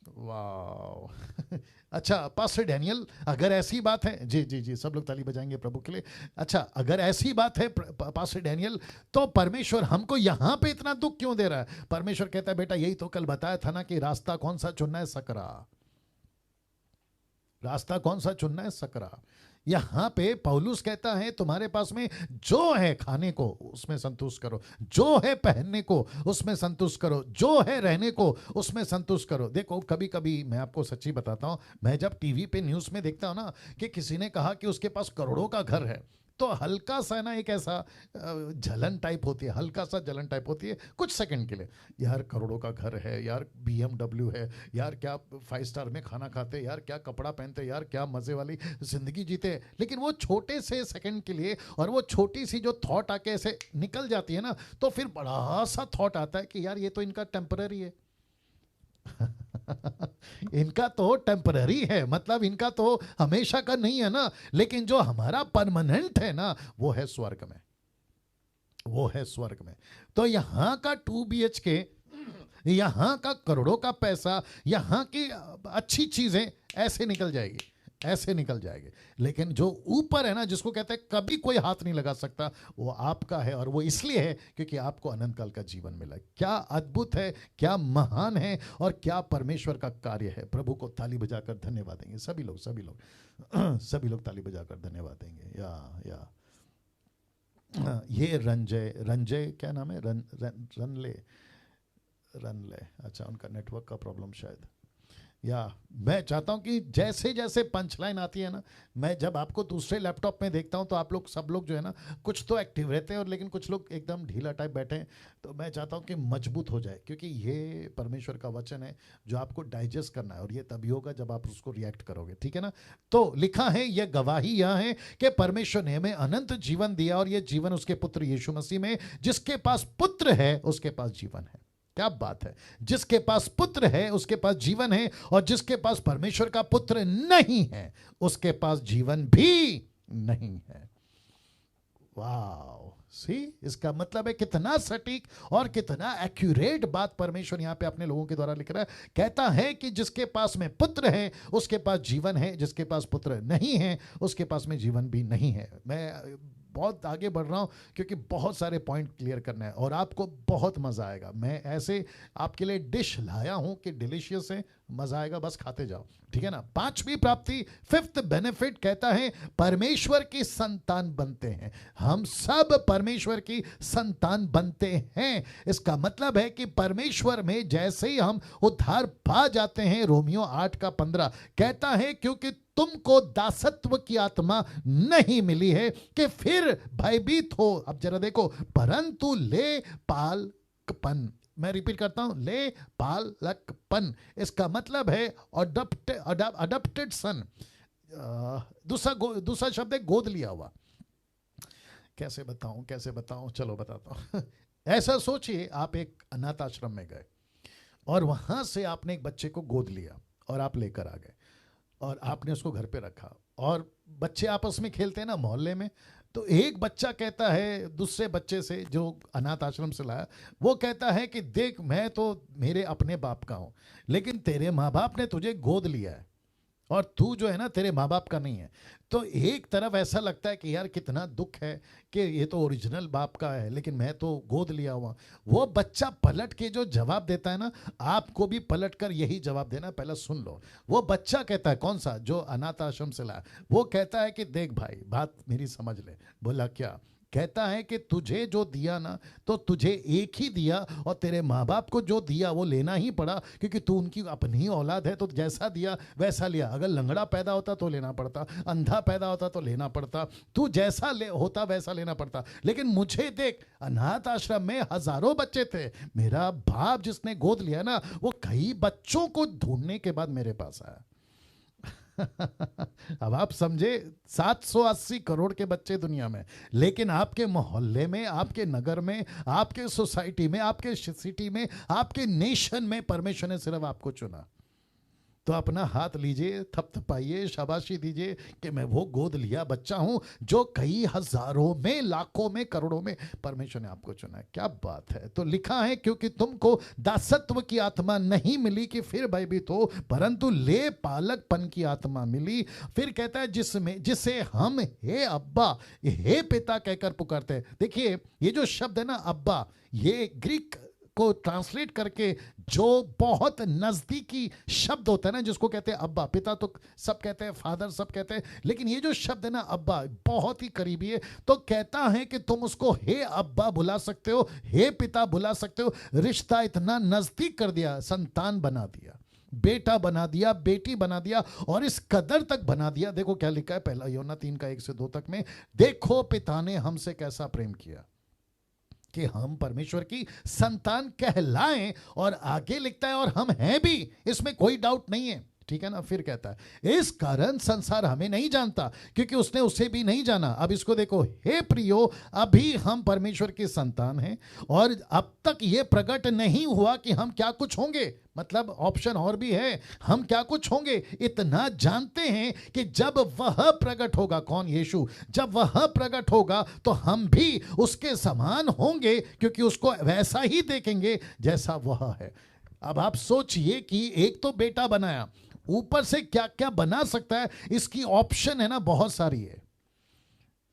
वाह अच्छा पास्टर डैनियल, अगर ऐसी बात है, जी जी जी, सब लोग ताली बजाएंगे प्रभु के लिए। अच्छा, अगर ऐसी बात है पास्टर डैनियल, तो परमेश्वर हमको यहां पे इतना दुख क्यों दे रहा है? परमेश्वर कहता है बेटा यही तो कल बताया था ना कि रास्ता कौन सा चुनना है, सकरा। रास्ता कौन सा चुनना है, सकरा। यहां पे पौलुस कहता है तुम्हारे पास में जो है खाने को उसमें संतुष्ट करो, जो है पहनने को उसमें संतुष्ट करो, जो है रहने को उसमें संतुष्ट करो। देखो कभी कभी मैं आपको सच्ची बताता हूं, मैं जब टीवी पे न्यूज़ में देखता हूं ना कि किसी ने कहा कि उसके पास करोड़ों का घर है, तो हल्का सा ना एक ऐसा जलन टाइप होती है, हल्का सा जलन टाइप होती है कुछ सेकंड के लिए। यार करोड़ों का घर है, यार BMW है, यार क्या 5 स्टार में खाना खाते, यार क्या कपड़ा पहनते, यार क्या मजे वाली जिंदगी जीते। लेकिन वो छोटे से सेकंड के लिए, और वो छोटी सी जो थॉट आके ऐसे निकल जाती है ना, तो फिर बड़ा सा थॉट आता है कि यार ये तो इनका टेम्पररी है इनका तो टेम्पररी है, मतलब इनका तो हमेशा का नहीं है ना। लेकिन जो हमारा परमानेंट है ना, वो है स्वर्ग में, वो है स्वर्ग में। तो यहां का 2 BHK, यहां का करोड़ों का पैसा, यहां की अच्छी चीजें ऐसे निकल जाएगी, ऐसे निकल जाएंगे। लेकिन जो ऊपर है ना, जिसको कहते हैं कभी कोई हाथ नहीं लगा सकता, वो आपका है। और वो इसलिए है क्योंकि आपको अनंत काल का जीवन मिला। क्या अद्भुत है, क्या महान है, और क्या परमेश्वर का कार्य है। प्रभु को ताली बजाकर धन्यवाद देंगे सभी लोग, सभी लोग सभी लोग ताली बजाकर धन्यवाद देंगे। या ये रंजय, रंजय क्या नाम है, रनले, रनले, अच्छा उनका नेटवर्क का प्रॉब्लम शायद। या मैं चाहता हूं कि जैसे जैसे पंचलाइन आती है ना, मैं जब आपको दूसरे लैपटॉप में देखता हूं तो आप लोग सब लोग जो है ना, कुछ तो एक्टिव रहते हैं और लेकिन कुछ लोग एकदम ढीला टाइप बैठे हैं। तो मैं चाहता हूं कि मजबूत हो जाए, क्योंकि ये परमेश्वर का वचन है जो आपको डाइजेस्ट करना है, और ये तभी होगा जब आप उसको रिएक्ट करोगे, ठीक है ना। तो लिखा है, यह गवाही यह है कि परमेश्वर ने हमें अनंत जीवन दिया, और यह जीवन उसके पुत्र यीशु मसीह में। जिसके पास पुत्र है उसके पास जीवन है। क्या बात है, जिसके पास पुत्र है उसके पास जीवन है, और जिसके पास परमेश्वर का पुत्र नहीं है उसके पास जीवन भी नहीं है। वाह, सी, इसका मतलब है कितना सटीक और कितना एक्यूरेट बात परमेश्वर यहां पे अपने लोगों के द्वारा लिख रहा है। कहता है कि जिसके पास में पुत्र है उसके पास जीवन है, जिसके पास पुत्र नहीं है उसके पास में जीवन भी नहीं है। मैं बहुत आगे बढ़ रहा हूं क्योंकि बहुत सारे पॉइंट क्लियर करना है और आपको बहुत मजा आएगा। मैं ऐसे आपके लिए डिश लाया हूं कि डिलीशियस है, मजा आएगा, बस खाते जाओ, ठीक है ना। पांचवी प्राप्ति, फिफ्थ बेनिफिट, कहता है परमेश्वर की संतान बनते हैं। हम सब परमेश्वर की संतान बनते हैं। इसका मतलब है कि परमेश्वर में जैसे ही हम उद्धार पा जाते हैं, रोमियो 8:15 कहता है क्योंकि तुमको दासत्व की आत्मा नहीं मिली है कि फिर भयभीत हो। अब जरा देखो, परंतु ले पालकपन, मैं रिपीट करता हूं, ले पालकपन। इसका मतलब है अडॉप्टेड सन। दूसरा शब्द है गोद लिया हुआ। कैसे बताऊं, चलो बताता हूं ऐसा सोचिए, आप एक अनाथ आश्रम में गए और वहां से आपने एक बच्चे को गोद लिया और आप लेकर आ गए और आपने उसको घर पे रखा, और बच्चे आपस में खेलते हैं ना मोहल्ले में, तो एक बच्चा कहता है दूसरे बच्चे से जो अनाथ आश्रम से लाया, वो कहता है कि देख, मैं तो मेरे अपने बाप का हूं, लेकिन तेरे माँ बाप ने तुझे गोद लिया है, और तू जो है ना तेरे माँ बाप का नहीं है। तो एक तरफ ऐसा लगता है कि यार कितना दुख है कि ये तो ओरिजिनल बाप का है लेकिन मैं तो गोद लिया हुआ। वो बच्चा पलट के जो जवाब देता है ना, आपको भी पलट कर यही जवाब देना, पहले सुन लो। वो बच्चा कहता है, कौन सा, जो अनाथ आश्रम से लाया, वो कहता है कि देख भाई बात मेरी समझ ले। बोला क्या? कहता है कि तुझे जो दिया ना, तो तुझे एक ही दिया, और तेरे माँ बाप को जो दिया वो लेना ही पड़ा, क्योंकि तू उनकी अपनी औलाद है। तो जैसा दिया वैसा लिया। अगर लंगड़ा पैदा होता तो लेना पड़ता, अंधा पैदा होता तो लेना पड़ता, तू जैसा होता वैसा लेना पड़ता। लेकिन मुझे देख, अनाथ आश्रम में हजारों बच्चे थे, मेरा बाप जिसने गोद लिया ना, वो कई बच्चों को ढूंढने के बाद मेरे पास आया। अब आप समझे, 780 करोड़ के बच्चे दुनिया में, लेकिन आपके मोहल्ले में, आपके नगर में, आपके सोसाइटी में, आपके सिटी में, आपके नेशन में परमेश्वर ने सिर्फ आपको चुना। तो अपना हाथ लीजिए, थपथपाइए, शाबाशी दीजिए कि मैं वो गोद लिया बच्चा हूं जो कई हजारों में, लाखों में, करोड़ों में परमेश्वर ने आपको चुना है। क्या बात है। तो लिखा है, क्योंकि तुमको दासत्व की आत्मा नहीं मिली कि फिर भयभीत हो, परंतु ले पालकपन की आत्मा मिली। फिर कहता है जिसे हम हे अब्बा, हे पिता कहकर पुकारते हैं। देखिए ये जो शब्द है ना अब्बा, ये ग्रीक को ट्रांसलेट करके जो बहुत नजदीकी शब्द होता है ना, जिसको कहते हैं अब्बा। पिता तो सब कहते हैं, फादर सब कहते हैं, लेकिन ये जो शब्द है ना अब्बा, बहुत ही करीबी है। तो कहता है कि तुम उसको हे अब्बा बुला सकते हो, हे पिता बुला सकते हो। रिश्ता इतना नजदीक कर दिया, संतान बना दिया, बेटा बना दिया, बेटी बना दिया, और इस कदर तक बना दिया। देखो क्या लिखा है, पहला यूहन्ना 3:1-2 तक में, देखो पिता ने हमसे कैसा प्रेम किया कि हम परमेश्वर की संतान कहलाएं। और आगे लिखता है, और हम हैं भी, इसमें कोई डाउट नहीं है, ठीक है ना। फिर कहता है, इस कारण संसार हमें नहीं जानता क्योंकि उसने उसे भी नहीं जाना। अब इसको देखो, हे प्रियो, अभी हम परमेश्वर की संतान हैं, और अब तक यह प्रकट नहीं हुआ कि हम क्या कुछ होंगे। मतलब ऑप्शन और भी है, हम क्या कुछ होंगे। इतना जानते हैं कि जब वह प्रकट होगा, कौन, यीशु, जब वह प्रकट होगा तो हम भी उसके समान होंगे, क्योंकि उसको वैसा ही देखेंगे जैसा वह है। अब आप सोचिए कि एक तो बेटा बनाया, ऊपर से क्या क्या बना सकता है, इसकी ऑप्शन है ना बहुत सारी है।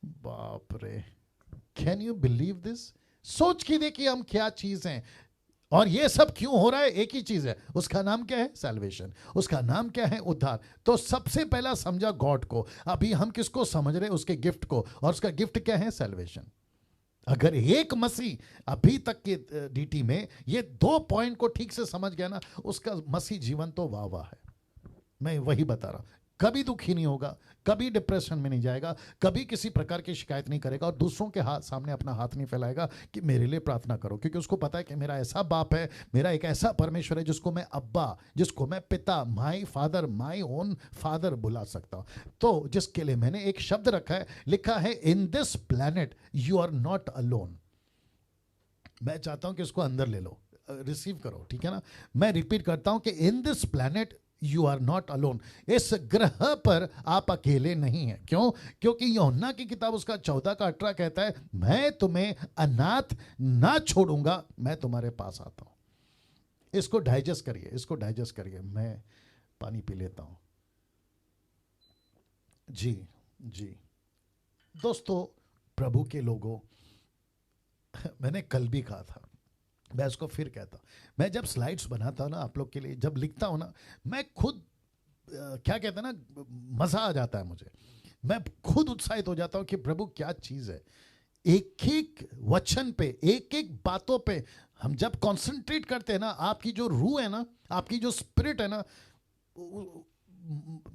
बाप रे, कैन यू बिलीव दिस। सोच के देखिए हम क्या चीज हैं, और ये सब क्यों हो रहा है। एक ही चीज है, उसका नाम क्या है, सैल्वेशन। उसका नाम क्या है, उद्धार। तो सबसे पहला समझा गॉड को। अभी हम किसको समझ रहे हैं, उसके गिफ्ट को, और उसका गिफ्ट क्या है, सैल्वेशन। अगर एक मसीह अभी तक के डीटी में ये 2 पॉइंट को ठीक से समझ गया ना, उसका मसीह जीवन तो वाह वाह है। मैं वही बता रहा हूं, कभी दुखी नहीं होगा, कभी डिप्रेशन में नहीं जाएगा, कभी किसी प्रकार की शिकायत नहीं करेगा, और दूसरों के सामने अपना हाथ नहीं फैलाएगा कि मेरे लिए प्रार्थना करो, क्योंकि उसको पता है कि मेरा ऐसा बाप है, मेरा एक ऐसा परमेश्वर है जिसको मैं अब्बा, जिसको मैं पिता, my father, my own father बुला सकता हूं। तो जिसके लिए मैंने एक शब्द रखा है, लिखा है, in this planet you are not alone. मैं चाहता हूं कि इसको अंदर ले लो, रिसीव करो, ठीक है ना। मैं रिपीट करता हूं कि in this planet you are not alone. इस ग्रह पर आप अकेले नहीं हैं। क्यों? क्योंकि यूहन्ना की किताब उसका 14:18 कहता है, मैं तुम्हें अनाथ ना छोड़ूंगा, मैं तुम्हारे पास आता हूं। इसको डाइजेस्ट करिए, इसको डाइजेस्ट करिए। मैं पानी पी लेता हूं। जी जी दोस्तों, प्रभु के लोगों, मैंने कल भी कहा था, मैं इसको फिर कहता हूँ। मैं जब स्लाइड्स बनाता हूँ ना आप लोग के लिए, जब लिखता हूँ ना, मैं खुद क्या कहते हैं ना, मज़ा आ जाता है मुझे। मैं खुद उत्साहित हो जाता हूँ कि प्रभु क्या चीज़ है। एक एक वचन पे, एक एक बातों पे हम जब कंसंट्रेट करते हैं ना, आपकी जो रूह है ना, आपकी जो स्पिरिट है ना,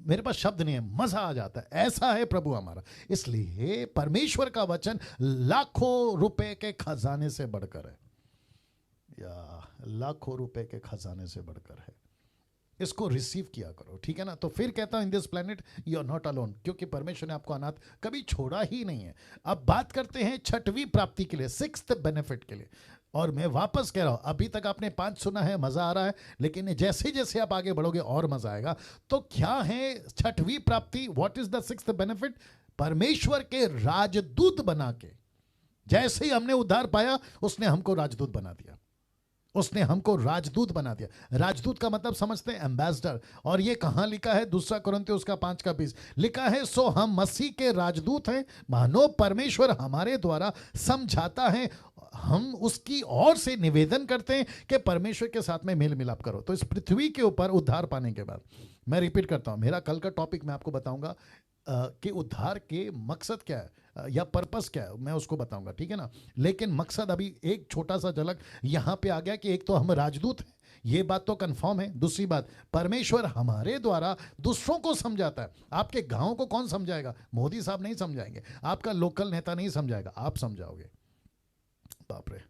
मेरे पास शब्द नहीं है, मजा आ जाता है। ऐसा है प्रभु हमारा। इसलिए परमेश्वर का वचन लाखों रुपए के खजाने से बढ़कर है, या लाखों रुपए के खजाने से बढ़कर है। इसको रिसीव किया करो, ठीक है ना। तो फिर कहता हूं, in this planet you are not alone, क्योंकि परमेश्वर ने आपको अनाथ कभी छोड़ा ही नहीं है। अब बात करते हैं छठवीं प्राप्ति के लिए, 6th बेनिफिट के लिए। और मैं वापस कह रहा हूं, अभी तक आपने 5 सुना है, मजा आ रहा है, लेकिन जैसे जैसे आप आगे बढ़ोगे और मजा आएगा। तो क्या है छठवीं प्राप्ति, what is the 6th benefit? परमेश्वर के राजदूत बना के, जैसे ही हमने उद्धार पाया, उसने हमको राजदूत बना दिया। उसने हमको राजदूत बना दिया। राजदूत का मतलब समझते हैं एम्बेसडर। और ये कहां लिखा है? दूसरा कुरिन्थियों उसका 5:20 लिखा है, सो हम मसीह के राजदूत हैं, मानो परमेश्वर हमारे द्वारा समझाता है, हम उसकी ओर से निवेदन करते हैं कि परमेश्वर के साथ में मेल मिलाप करो। तो इस पृथ्वी के ऊपर उद्धार पाने के बाद, मैं रिपीट करता हूं, मेरा कल का टॉपिक मैं आपको बताऊंगा कि उद्धार के मकसद क्या है या पर्पस क्या है, मैं उसको बताऊंगा, ठीक है ना। लेकिन मकसद अभी एक छोटा सा झलक यहां पे आ गया कि एक तो हम राजदूत हैं, ये बात तो कंफर्म है। दूसरी बात, परमेश्वर हमारे द्वारा दूसरों को समझाता है। आपके गांव को कौन समझाएगा? मोदी साहब नहीं समझाएंगे, आपका लोकल नेता नहीं समझाएगा, आप समझाओगे। बाप रे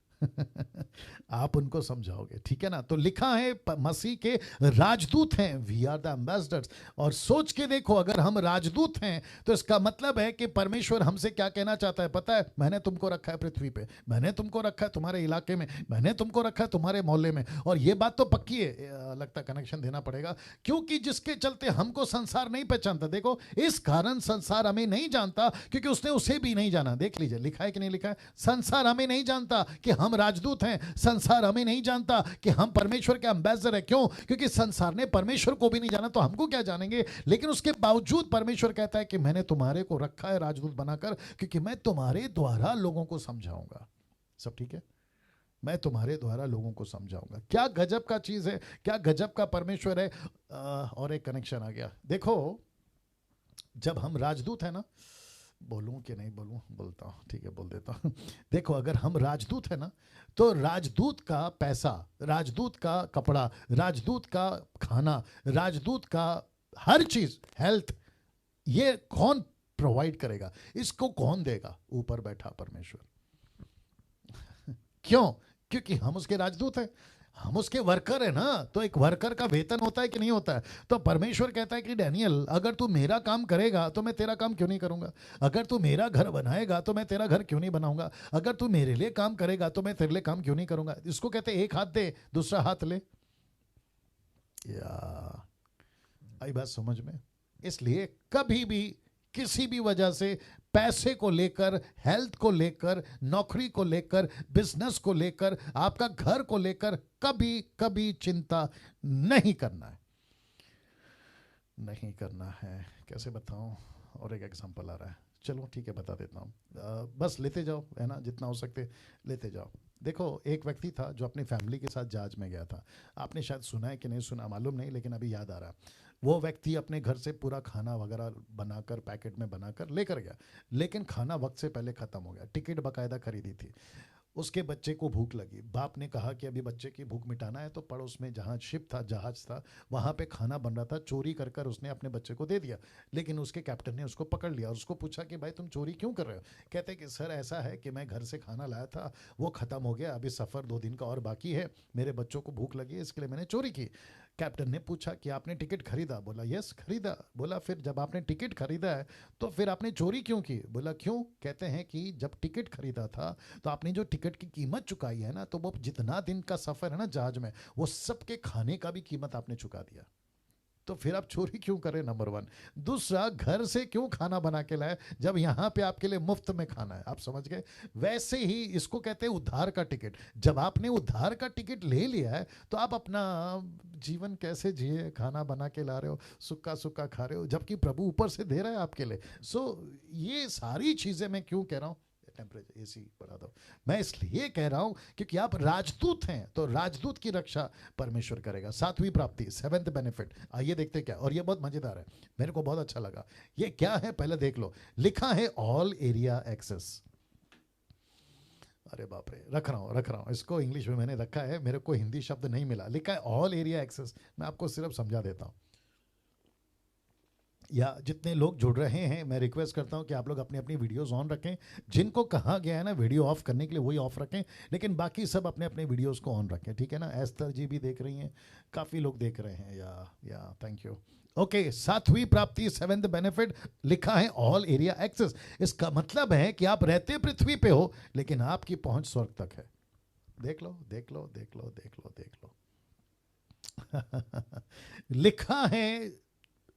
आप उनको समझाओगे, ठीक है ना। तो लिखा है मसीह के राजदूत हैं, वी आर द एम्बेसडर्स। और सोच के देखो, अगर हम राजदूत हैं तो इसका मतलब है कि परमेश्वर हमसे क्या कहना चाहता है पता है? मैंने तुमको रखा है पृथ्वी पे, मैंने तुमको रखा है तुम्हारे इलाके में, मैंने तुमको रखा है तुम्हारे मोहल्ले में। और ये बात तो पक्की है, लगता कनेक्शन देना पड़ेगा, क्योंकि जिसके चलते हमको संसार नहीं पहचानता, देखो इस कारण संसार हमें नहीं जानता क्योंकि उसने उसे भी नहीं जाना। देख लीजिए लिखा है कि नहीं लिखा है, संसार हमें नहीं जानता कि हम राजदूत हैं, संसार हमें नहीं जानता कि हम परमेश्वर के एम्बेसडर हैं। क्यों? क्योंकि संसार ने परमेश्वर को भी नहीं जाना, तो हमको क्या जानेंगे। लेकिन उसके बावजूद परमेश्वर कहता है कि मैंने तुम्हारे को रखा है राजदूत बनाकर, क्योंकि मैं तुम्हारे द्वारा लोगों को समझाऊंगा। सब ठीक है? मैं तुम्हारे द्वारा लोगों को समझाऊंगा। क्या गजब का चीज है, क्या गजब का परमेश्वर है। और एक कनेक्शन आ गया। देखो जब हम राजदूत है ना, बोलूं कि नहीं बोलूं? बोलता हूं, ठीक है, बोल देता हूं। देखो अगर हम राजदूत है ना, तो राजदूत का पैसा, राजदूत का कपड़ा, राजदूत का खाना, राजदूत का हर चीज, हेल्थ, ये कौन प्रोवाइड करेगा? इसको कौन देगा? ऊपर बैठा परमेश्वर। क्यों? क्योंकि हम उसके राजदूत हैं, हम उसके वर्कर है ना। तो एक वर्कर का वेतन होता है कि नहीं होता है? तो परमेश्वर कहता है कि डैनियल, अगर तू मेरा काम करेगा तो मैं तेरा काम क्यों नहीं करूंगा? अगर तू मेरा घर बनाएगा तो मैं तेरा घर क्यों नहीं बनाऊंगा? अगर तू मेरे लिए काम करेगा तो मैं तेरे लिए काम क्यों नहीं करूंगा? इसको कहते हैं एक हाथ दे दूसरा हाथ ले। या आई बात समझ में? इसलिए कभी भी किसी भी वजह से पैसे को लेकर, हेल्थ को लेकर, नौकरी को लेकर, बिजनेस को लेकर, आपका घर को लेकर कभी कभी चिंता नहीं करना है, नहीं करना है। कैसे बताऊं? और एक एग्जांपल आ रहा है, चलो ठीक है बता देता हूँ। बस लेते जाओ, है ना, जितना हो सकते लेते जाओ। देखो एक व्यक्ति था जो अपनी फैमिली के साथ जहाज में गया था। आपने शायद सुना है कि नहीं सुना मालूम नहीं, लेकिन अभी याद आ रहा। वो व्यक्ति अपने घर से पूरा खाना वगैरह बनाकर पैकेट में बनाकर लेकर गया, लेकिन खाना वक्त से पहले ख़त्म हो गया। टिकट बाकायदा खरीदी थी। उसके बच्चे को भूख लगी। बाप ने कहा कि अभी बच्चे की भूख मिटाना है, तो पड़ोस में जहाँ शिप था, जहाज था, वहाँ पे खाना बन रहा था। चोरी कर कर उसने अपने बच्चे को दे दिया। लेकिन उसके कैप्टन ने उसको पकड़ लिया और उसको पूछा कि भाई तुम चोरी क्यों कर रहे हो? कहते कि सर ऐसा है कि मैं घर से खाना लाया था, वो ख़त्म हो गया, अभी सफ़र 2 दिन का और बाकी है, मेरे बच्चों को भूख लगी है, इसके लिए मैंने चोरी की। कैप्टन ने पूछा कि आपने टिकट खरीदा? बोला यस खरीदा। बोला फिर जब आपने टिकट खरीदा है तो फिर आपने चोरी क्यों की? बोला क्यों? कहते हैं कि जब टिकट खरीदा था तो आपने जो टिकट की कीमत चुकाई है ना, तो वो जितना दिन का सफ़र है ना जहाज में, वो सबके खाने का भी कीमत आपने चुका दिया। तो फिर आप चोरी क्यों करें? नंबर 1। दूसरा, घर से क्यों खाना बना के लाए जब यहाँ पे आपके लिए मुफ्त में खाना है? आप समझ गए? वैसे ही इसको कहते हैं उद्धार का टिकट। जब आपने उद्धार का टिकट ले लिया है तो आप अपना जीवन कैसे जिए? खाना बना के ला रहे हो, सुक्का सुक्का खा रहे हो, जबकि प्रभु ऊपर से दे रहा है आपके लिए। सो ये सारी चीज़ें मैं क्यों कह रहा हूँ? टेम्परेचर एसी बढ़ा दो। मैं इसलिए कह रहा हूं क्योंकि आप राजदूत हैं, तो राजदूत की रक्षा परमेश्वर करेगा। 7वीं प्राप्ति, 7th बेनिफिट, आइए देखते क्या। और ये बहुत मजेदार है, मेरे को बहुत अच्छा लगा। ये क्या है पहले देख लो। लिखा है ऑल एरिया एक्सेस। अरे बाप रे, रख रहा हूं इसको इंग्लिश में मैंने रखा है, मेरे को हिंदी शब्द नहीं मिला। लिखा है ऑल एरिया एक्सेस। मैं आपको सिर्फ समझा देता हूं। या जितने लोग जुड़ रहे हैं, मैं रिक्वेस्ट करता हूं कि आप लोग अपनी अपनी वीडियोस ऑन रखें। जिनको कहा गया है ना वीडियो ऑफ करने के लिए, वही ऑफ रखें, लेकिन बाकी सब अपने अपने वीडियोस को ऑन रखें, ठीक है ना। एस्तर जी भी देख रही हैं, काफ़ी लोग देख रहे हैं। या थैंक यू। ओके, 7वीं प्राप्ति, 7th बेनिफिट, लिखा है ऑल एरिया एक्सेस। इसका मतलब है कि आप रहते पृथ्वी पे हो, लेकिन आपकी पहुंच स्वर्ग तक है। देख लो देख लो देख लो देख लो देख लो लिखा है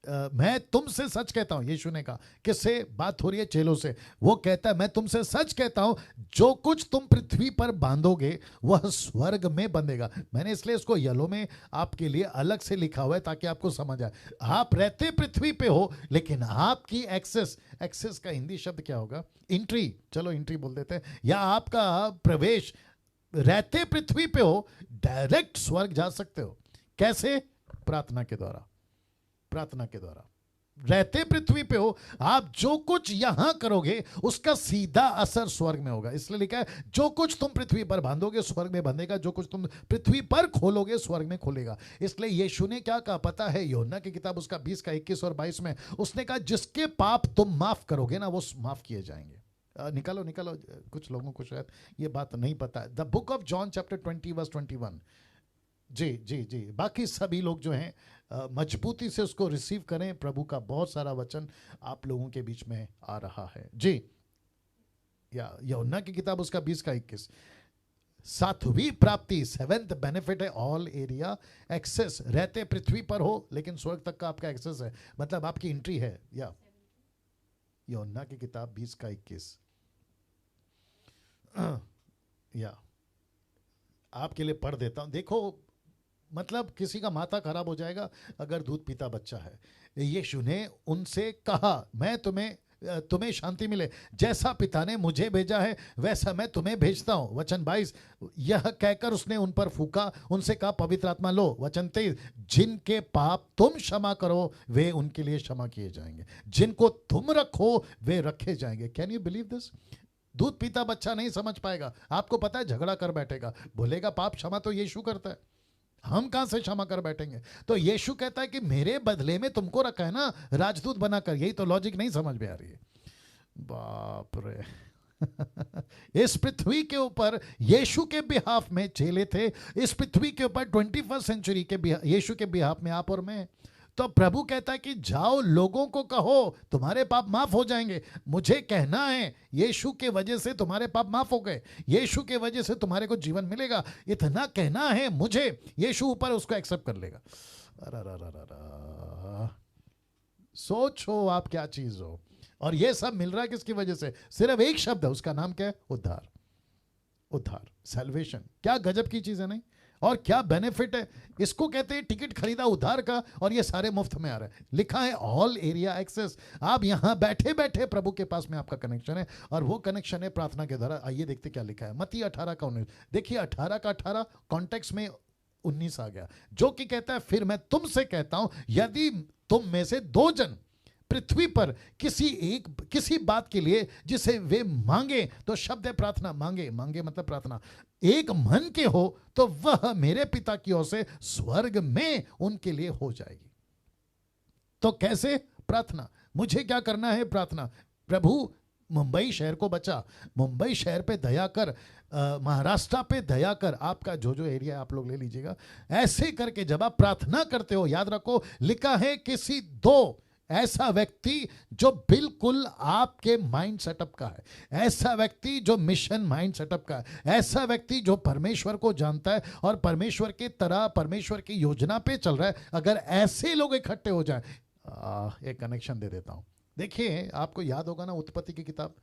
मैं तुमसे सच कहता हूं, यीशु ने कहा। किससे बात हो रही है? चेलों से। वो कहता है मैं तुमसे सच कहता हूं, जो कुछ तुम पृथ्वी पर बांधोगे वह स्वर्ग में बंधेगा। मैंने इसलिए इसको येलो में आपके लिए अलग से लिखा हुआ है ताकि आपको समझ आए। आप रहते पृथ्वी पे हो, लेकिन आपकी एक्सेस का हिंदी शब्द क्या होगा? एंट्री, चलो एंट्री बोल देते हैं, या आपका प्रवेश, रहते पृथ्वी पे हो, डायरेक्ट स्वर्ग जा सकते हो। कैसे? प्रार्थना के द्वारा। प्रार्थना के द्वारा रहते पृथ्वी पे हो, आप जो कुछ यहां करोगे उसका सीधा असर स्वर्ग में होगा। इसलिए लिखा है जो कुछ तुम पृथ्वी पर बांधोगे स्वर्ग में बंधेगा, जो कुछ तुम पृथ्वी पर खोलोगे स्वर्ग में खोलेगा। इसलिए यीशु ने क्या कहा पता है? यूहन्ना की किताब उसका 20 का 21 और 22 में उसने कहा जिसके पाप तुम माफ करोगे ना, वो माफ किए जाएंगे। निकालो निकालो, कुछ लोगों को शायद ये बात नहीं पता है। The book of John chapter 20 verse 21। जी जी जी, बाकी सभी लोग जो हैं मजबूती से उसको रिसीव करें। प्रभु का बहुत सारा वचन आप लोगों के बीच में आ रहा है। जी, या यूहन्ना की किताब उसका 20 का 21। सातवीं प्राप्ति, सेवेंथ बेनिफिट है ऑल एरिया एक्सेस। रहते पृथ्वी पर हो लेकिन स्वर्ग तक का आपका एक्सेस है, मतलब आपकी एंट्री है। या यूहन्ना की किताब 20 का 21। या आपके लिए पढ़ देता हूं। देखो, मतलब किसी का माथा खराब हो जाएगा अगर दूध पीता बच्चा है। यीशु ने उनसे कहा मैं तुम्हें शांति मिले, जैसा पिता ने मुझे भेजा है वैसा मैं तुम्हें भेजता हूं। वचन 22। यह कहकर उसने उन पर फूका, उनसे कहा पवित्र आत्मा लो। वचन 23। जिनके पाप तुम क्षमा करो वे उनके लिए क्षमा किए जाएंगे, जिनको तुम रखो वे रखे जाएंगे। Can you believe this? दूध पीता बच्चा नहीं समझ पाएगा। आपको पता है, झगड़ा कर बैठेगा, बोलेगा पाप क्षमा तो यीशु करता है, हम कहां से क्षमा कर बैठेंगे? तो यीशु कहता है कि मेरे बदले में तुमको रखा है ना राजदूत बनाकर। यही तो लॉजिक नहीं समझ में आ रही है। बाप रे। इस पृथ्वी के ऊपर यीशु के बिहाफ में चेले थे, इस पृथ्वी के ऊपर 21st सेंचुरी के यीशु के बिहाफ में आप और मैं। तो प्रभु कहता है कि जाओ लोगों को कहो तुम्हारे पाप माफ हो जाएंगे। मुझे कहना है यीशु के वजह से तुम्हारे पाप माफ हो गए, यीशु के वजह से तुम्हारे को जीवन मिलेगा, इतना कहना है मुझे। यीशु ऊपर उसको एक्सेप्ट कर लेगा। सोचो आप क्या चीज हो। और ये सब मिल रहा है किसकी वजह से? सिर्फ एक शब्द है, उसका नाम क्या है? उद्धार। उद्धार, सैल्वेशन। क्या गजब की चीज है नहीं? और क्या बेनिफिट है? इसको कहते हैं टिकट खरीदा उधार का और ये सारे मुफ्त में आ रहा है। लिखा है ऑल एरिया एक्सेस। आप यहां बैठे बैठे प्रभु के पास में आपका कनेक्शन है, और वो कनेक्शन है प्रार्थना के द्वारा। आइए देखते क्या लिखा है। मत्ती 18 का 19। देखिए 18 का 18 कॉन्टेक्स्ट में 19 आ गया, जो कि कहता है फिर मैं तुमसे कहता हूं यदि तुम में से दो जन पृथ्वी पर किसी बात के लिए जिसे वे मांगे, तो शब्द है प्रार्थना, मांगे मतलब प्रार्थना, एक मन के हो तो वह मेरे पिता की ओर से स्वर्ग में उनके लिए हो जाएगी। तो कैसे? प्रार्थना। मुझे क्या करना है? प्रार्थना। प्रभु मुंबई शहर को बचा, मुंबई शहर पे दया कर, महाराष्ट्र पे दया कर, आपका जो जो एरिया आप लोग ले लीजिएगा। ऐसे करके जब आप प्रार्थना करते हो, याद रखो लिखा है किसी दो ऐसा व्यक्ति जो बिल्कुल आपके माइंड सेटअप का है, ऐसा व्यक्ति जो मिशन माइंड सेटअप का है, ऐसा व्यक्ति जो परमेश्वर को जानता है और परमेश्वर की तरह परमेश्वर की योजना पे चल रहा है। अगर ऐसे लोग इकट्ठे हो जाए, एक कनेक्शन दे देता हूं। देखिए आपको याद होगा ना उत्पत्ति की किताब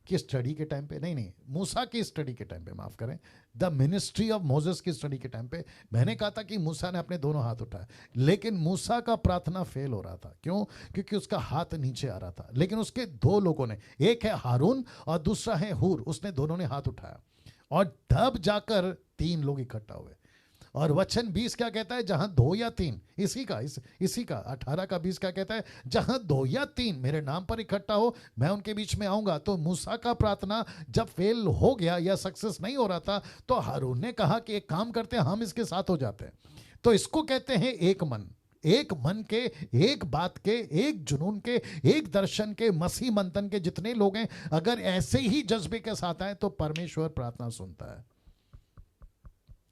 की स्टडी के टाइम पे, नहीं मूसा की स्टडी के टाइम पे, माफ करें, द मिनिस्ट्री ऑफ मोसेस की स्टडी के टाइम पे मैंने कहा था कि मूसा ने अपने दोनों हाथ उठाए, लेकिन मूसा का प्रार्थना फेल हो रहा था। क्यों? क्योंकि उसका हाथ नीचे आ रहा था। लेकिन उसके दो लोगों ने, एक है हारून और दूसरा है हूर, उसने दोनों ने हाथ उठाया और तब जाकर 3 लोग इकट्ठा हुए। और वचन 20 क्या कहता है? जहां 2 या 3, इसी का 18 का 20 क्या कहता है? जहां 2 या 3 मेरे नाम पर इकट्ठा हो मैं उनके बीच में आऊंगा। तो मूसा का प्रार्थना जब फेल हो गया या सक्सेस नहीं हो रहा था, तो हारून ने कहा कि एक काम करते हैं, हम इसके साथ हो जाते हैं। तो इसको कहते हैं एक मन। एक मन के, एक बात के, एक जुनून के, एक दर्शन के, मसीह मंथन के जितने लोग हैं, अगर ऐसे ही जज्बे के साथ आए तो परमेश्वर प्रार्थना सुनता है।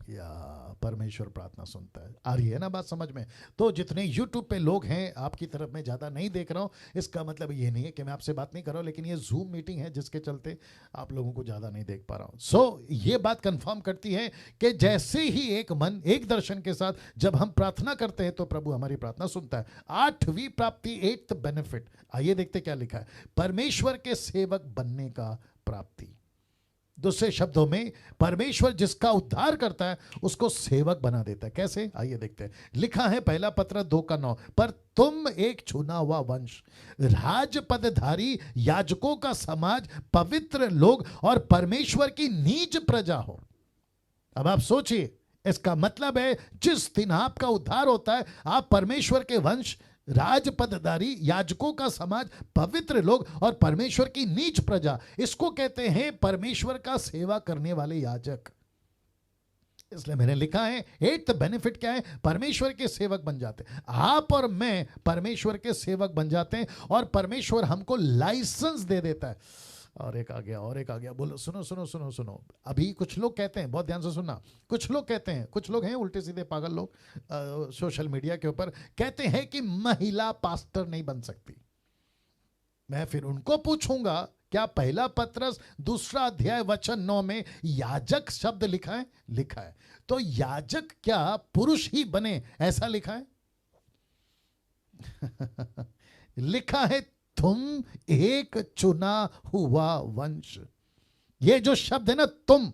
या परमेश्वर प्रार्थना सुनता है। आ रही है ना बात समझ में? तो जितने यूट्यूब पे लोग हैं, आपकी तरफ मैं ज़्यादा नहीं देख रहा हूँ, इसका मतलब ये नहीं है कि मैं आपसे बात नहीं कर रहा हूँ, लेकिन ये जूम मीटिंग है जिसके चलते आप लोगों को ज़्यादा नहीं देख पा रहा हूँ। सो ये बात कंफर्म करती है कि जैसे ही एक मन एक दर्शन के साथ जब हम प्रार्थना करते हैं तो प्रभु हमारी प्रार्थना सुनता है। 8वीं प्राप्ति, 8th बेनिफिट, आइए देखते क्या लिखा है। परमेश्वर के सेवक बनने का प्राप्ति। दूसरे शब्दों में, परमेश्वर जिसका उद्धार करता है उसको सेवक बना देता है। कैसे? आइए देखते हैं। लिखा है पहला पत्र 2:9, पर तुम एक चुना हुआ वंश, राजपदधारी याजकों का समाज, पवित्र लोग और परमेश्वर की नीज प्रजा हो। अब आप सोचिए, इसका मतलब है जिस दिन आपका उद्धार होता है, आप परमेश्वर के वंश, राजपदधारी, याजकों का समाज, पवित्र लोग और परमेश्वर की नीच प्रजा। इसको कहते हैं परमेश्वर का सेवा करने वाले याजक। इसलिए मैंने लिखा है 8th बेनिफिट क्या है? परमेश्वर के सेवक बन जाते हैं। आप और मैं परमेश्वर के सेवक बन जाते हैं और परमेश्वर हमको लाइसेंस दे देता है। और एक आ गया, और एक आ गया। बोलो, सुनो सुनो सुनो सुनो। अभी कुछ लोग कहते हैं, बहुत ध्यान से सुनना, कुछ लोग कहते हैं, कुछ लोग हैं उल्टे सीधे पागल लोग सोशल मीडिया के ऊपर, कहते हैं कि महिला पास्टर नहीं बन सकती। मैं फिर उनको पूछूंगा, क्या पहला पत्रस 2 अध्याय वचन 9 में याजक शब्द लिखा है? लिखा है। तो याजक क्या पुरुष ही बने ऐसा लिखा है? लिखा है तुम एक चुना हुआ वंश। ये जो शब्द है ना तुम,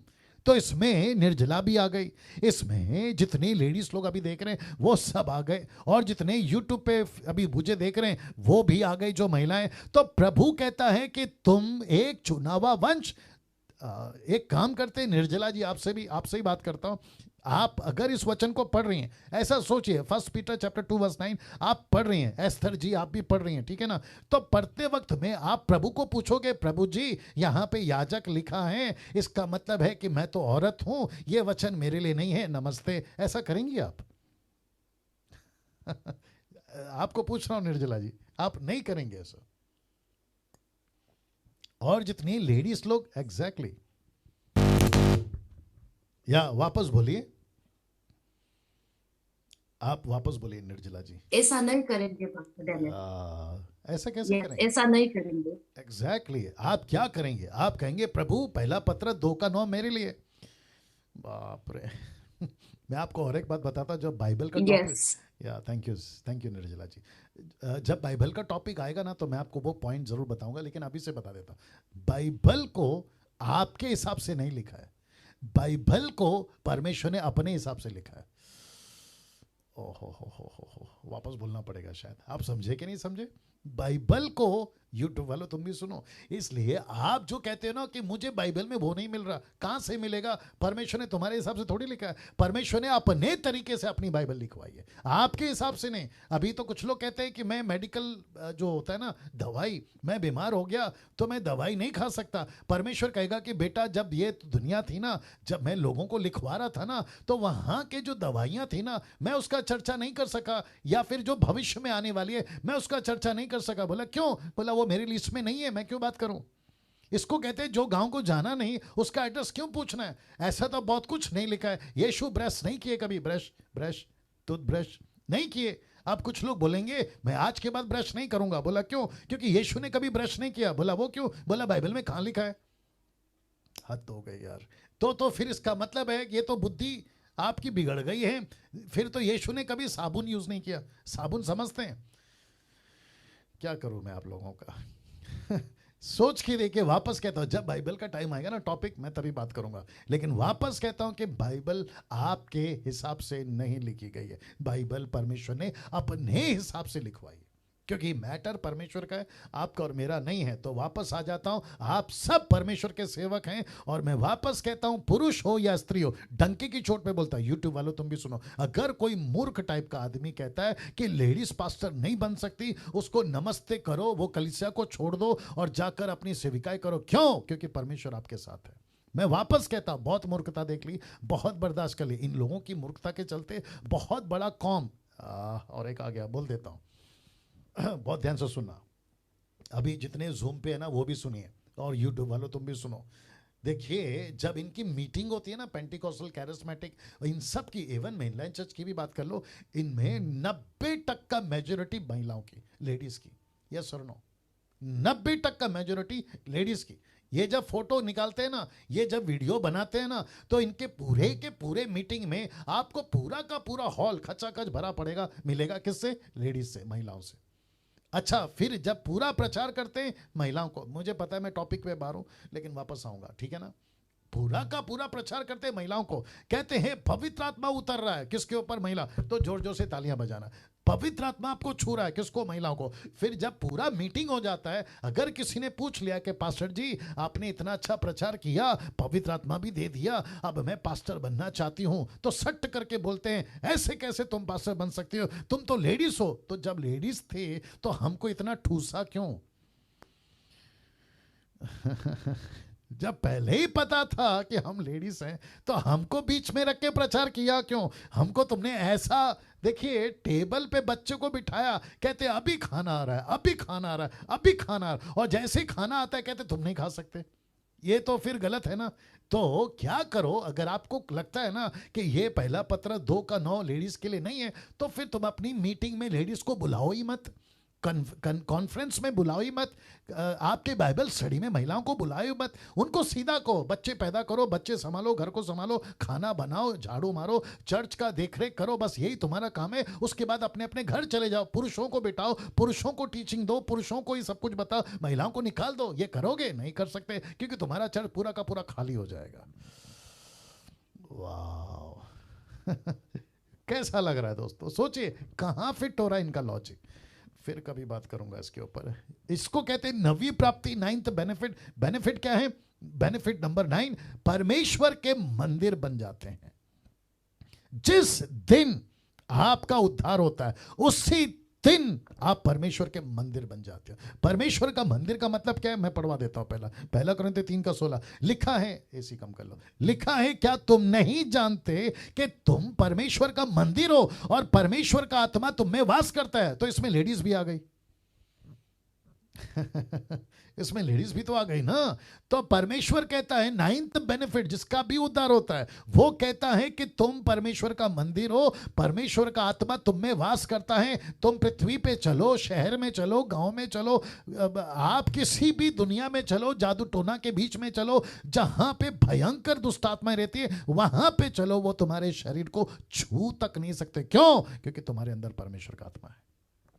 तो इसमें निर्जला भी आ गई, इसमें जितनी लेडीज लोग अभी देख रहे हैं वो सब आ गए, और जितने यूट्यूब पे अभी मुझे देख रहे हैं वो भी आ गई, जो महिलाएं। तो प्रभु कहता है कि तुम एक चुना हुआ वंश। एक काम करते हैं निर्जला जी, आपसे ही बात करता हूं। आप अगर इस वचन को पढ़ रही हैं, ऐसा सोचिए, 1 पीटर चैप्टर 2:9 आप पढ़ रही हैं, एस्थर जी आप भी पढ़ रही हैं, ठीक है ना? तो पढ़ते वक्त में आप प्रभु को पूछोगे, प्रभु जी यहाँ पे याजक लिखा है, इसका मतलब है कि मैं तो औरत हूं, ये वचन मेरे लिए नहीं है, नमस्ते। ऐसा करेंगी आप? आपको पूछ रहा हूं निर्जला जी, आप नहीं करेंगे ऐसा। और जितनी लेडीज लोग, एग्जैक्टली, या वापस बोलिए, आप वापस बोलिए निर्जला जी। ऐसा नहीं करेंगे। ऐसा कैसे करेंगे? ऐसा नहीं करेंगे। एग्जैक्टली आप क्या करेंगे? आप कहेंगे प्रभु पहला पत्र 2:9 मेरे लिए। बाप रे। मैं आपको और एक बात बताता, जब बाइबल का टॉपिक, यस, या थैंक यू निर्जला जी, जब बाइबल का टॉपिक आएगा ना तो मैं आपको वो पॉइंट जरूर बताऊंगा, लेकिन अभी से बता देता हूं, बाइबल को आपके हिसाब से नहीं लिखा है, बाइबल को परमेश्वर ने अपने हिसाब से लिखा है। हो, वापस बोलना पड़ेगा शायद, आप समझे कि नहीं समझे? बाइबल को, यूट्यूब वालों तुम भी सुनो, इसलिए आप जो कहते हो ना कि मुझे बाइबल में वो नहीं मिल रहा, कहां से मिलेगा? परमेश्वर ने तुम्हारे हिसाब से थोड़ी लिखा है, परमेश्वर ने अपने तरीके से अपनी बाइबल लिखवाई है, आपके हिसाब से नहीं। अभी तो कुछ लोग कहते हैं कि मैं मेडिकल जो होता है ना दवाई, मैं बीमार हो गया तो मैं दवाई नहीं खा सकता। परमेश्वर कहेगा कि बेटा जब ये दुनिया थी ना, जब मैं लोगों को लिखवा रहा था ना, तो वहां के जो दवाइयां थी ना, मैं उसका चर्चा नहीं कर सका, या फिर जो भविष्य में आने वाली है मैं उसका चर्चा नहीं कर सका। बोला क्यों? बोला वो मेरी लिस्ट में नहीं है, मैं क्यों बात करूं? इसको कहते हैं जो गांव को जाना नहीं उसका एड्रेस क्यों पूछना है? ऐसा तो बहुत कुछ नहीं लिखा है। यीशु ब्रश नहीं किए कभी, ब्रश टूथब्रश नहीं किए। अब कुछ लोग बोलेंगे मैं आज के बाद ब्रश नहीं करूंगा। बोला क्यों? क्योंकि यीशु ने कभी ब्रश नहीं किया। बोला वो क्यों? बोला बाइबल में कहां लिखा है? हद हो गई यार। तो फिर इसका मतलब है ये तो बुद्धि आपकी बिगड़ गई है। फिर तो यीशु ने कभी साबुन यूज नहीं किया। साबुन समझते हैं? क्या करूं मैं आप लोगों का। सोच के देखिए, वापस कहता हूं, जब बाइबल का टाइम आएगा ना टॉपिक, मैं तभी बात करूंगा, लेकिन वापस कहता हूं कि बाइबल आपके हिसाब से नहीं लिखी गई है, बाइबल परमेश्वर ने अपने हिसाब से लिखवाई, क्योंकि मैटर परमेश्वर का है, आपका और मेरा नहीं है। तो वापस आ जाता हूं, आप सब परमेश्वर के सेवक हैं, और मैं वापस कहता हूं पुरुष हो या स्त्री हो, डंके की चोट पे बोलता हूं, यूट्यूब वालों तुम भी सुनो, अगर कोई मूर्ख टाइप का आदमी कहता है कि लेडीज पास्टर नहीं बन सकती, उसको नमस्ते करो, वो कलीसिया को छोड़ दो और जाकर अपनी सेविकाएं करो। क्यों? क्योंकि परमेश्वर आपके साथ है। मैं वापस कहता हूं, बहुत मूर्खता देख ली, बहुत बर्दाश्त कर ली, इन लोगों की मूर्खता के चलते बहुत बड़ा कौम। और एक आ गया, बोल देता हूं, बहुत ध्यान से सुनना, अभी जितने जूम पे है ना वो भी सुनिए, और यूट्यूब वालों तुम भी सुनो। देखिए जब इनकी मीटिंग होती है ना, पेंटिकोस्टल, कैरिस्मेटिक, इन सब की, इवन मेनलाइन चर्च की भी बात कर लो, इनमें 90% मेजोरिटी महिलाओं की, लेडीज की। यस और नो? 90% मेजोरिटी लेडीज की। ये जब फोटो निकालते हैं ना, ये जब वीडियो बनाते हैं ना, तो इनके पूरे के पूरे मीटिंग में आपको पूरा का पूरा हॉल खचाखच भरा पड़ेगा, मिलेगा किससे? लेडीज से, महिलाओं से। अच्छा, फिर जब पूरा प्रचार करते हैं महिलाओं को, मुझे पता है मैं टॉपिक पे बाहर हूं, लेकिन वापस आऊंगा, ठीक है ना? पूरा का पूरा प्रचार करते हैं महिलाओं को, कहते हैं पवित्र आत्मा उतर रहा है, किसके ऊपर? महिला। तो जोर जोर से तालियां बजाना, पवित्र आत्मा आपको छू रहा है, किसको? महिलाओं को। फिर जब पूरा मीटिंग हो जाता है, अगर किसी ने पूछ लिया कि पास्टर जी आपने इतना अच्छा प्रचार किया, पवित्र आत्मा भी दे दिया, अब मैं पास्टर बनना चाहती हूं, तो सट करके बोलते हैं ऐसे कैसे तुम पास्टर बन सकती हो, तुम तो लेडीज हो। तो जब लेडीज थे तो हमको इतना ठूसा क्यों? जब पहले ही पता था कि हम लेडीज हैं, तो हमको बीच में रख के प्रचार किया क्यों? हमको तुमने ऐसा, देखिए टेबल पे बच्चे को बिठाया, कहते अभी खाना आ रहा है, अभी खाना आ रहा है, अभी खाना आ रहा है, और जैसे ही खाना आता है कहते तुम नहीं खा सकते। ये तो फिर गलत है ना? तो क्या करो, अगर आपको लगता है ना कि ये पहला पत्र 2:9 लेडीज के लिए नहीं है, तो फिर तुम अपनी मीटिंग में लेडीज को बुलाओ ही मत, कॉन्फ्रेंस में बुलाओ ही मत, आपके बाइबल स्टडी में महिलाओं को बुलाओ मत, उनको सीधा को बच्चे पैदा करो, बच्चे संभालो, घर को संभालो, खाना बनाओ, झाड़ू मारो, चर्च का देखरेख करो, बस यही तुम्हारा काम है। उसके बाद अपने अपने घर चले जाओ, पुरुषों को बिठाओ, पुरुषों को टीचिंग दो, पुरुषों को ही सब कुछ बताओ, महिलाओं को निकाल दो। ये करोगे? नहीं कर सकते, क्योंकि तुम्हारा चर्च पूरा का पूरा खाली हो जाएगा। वाह कैसा लग रहा है दोस्तों? सोचिए कहां फिट हो रहा है इनका लॉजिक। फिर कभी बात करूंगा इसके ऊपर। इसको कहते हैं नवी प्राप्ति, 9th बेनिफिट। बेनिफिट क्या है? बेनिफिट नंबर 9, परमेश्वर के मंदिर बन जाते हैं। जिस दिन आपका उद्धार होता है उसी दिन आप परमेश्वर के मंदिर बन जाते हो। परमेश्वर का मंदिर का मतलब क्या है? मैं पढ़वा देता हूं। पहला कुरिन्थियों 3:16 लिखा है, एसी कम कर लो, लिखा है क्या तुम नहीं जानते कि तुम परमेश्वर का मंदिर हो और परमेश्वर का आत्मा तुम में वास करता है? तो इसमें लेडीज भी आ गई इसमें लेडीज भी तो आ गई ना। तो परमेश्वर कहता है 9th बेनिफिट, जिसका भी उद्धार होता है, वो कहता है कि तुम परमेश्वर का मंदिर हो, परमेश्वर का आत्मा तुम में वास करता है। तुम पृथ्वी पे चलो, शहर में चलो, गांव में चलो, आप किसी भी दुनिया में चलो, जादू टोना के बीच में चलो, जहां पे भयंकर दुष्ट आत्माएं रहती है वहां पे चलो, वो तुम्हारे शरीर को छू तक नहीं सकते। क्यों? क्योंकि तुम्हारे अंदर परमेश्वर का आत्मा है।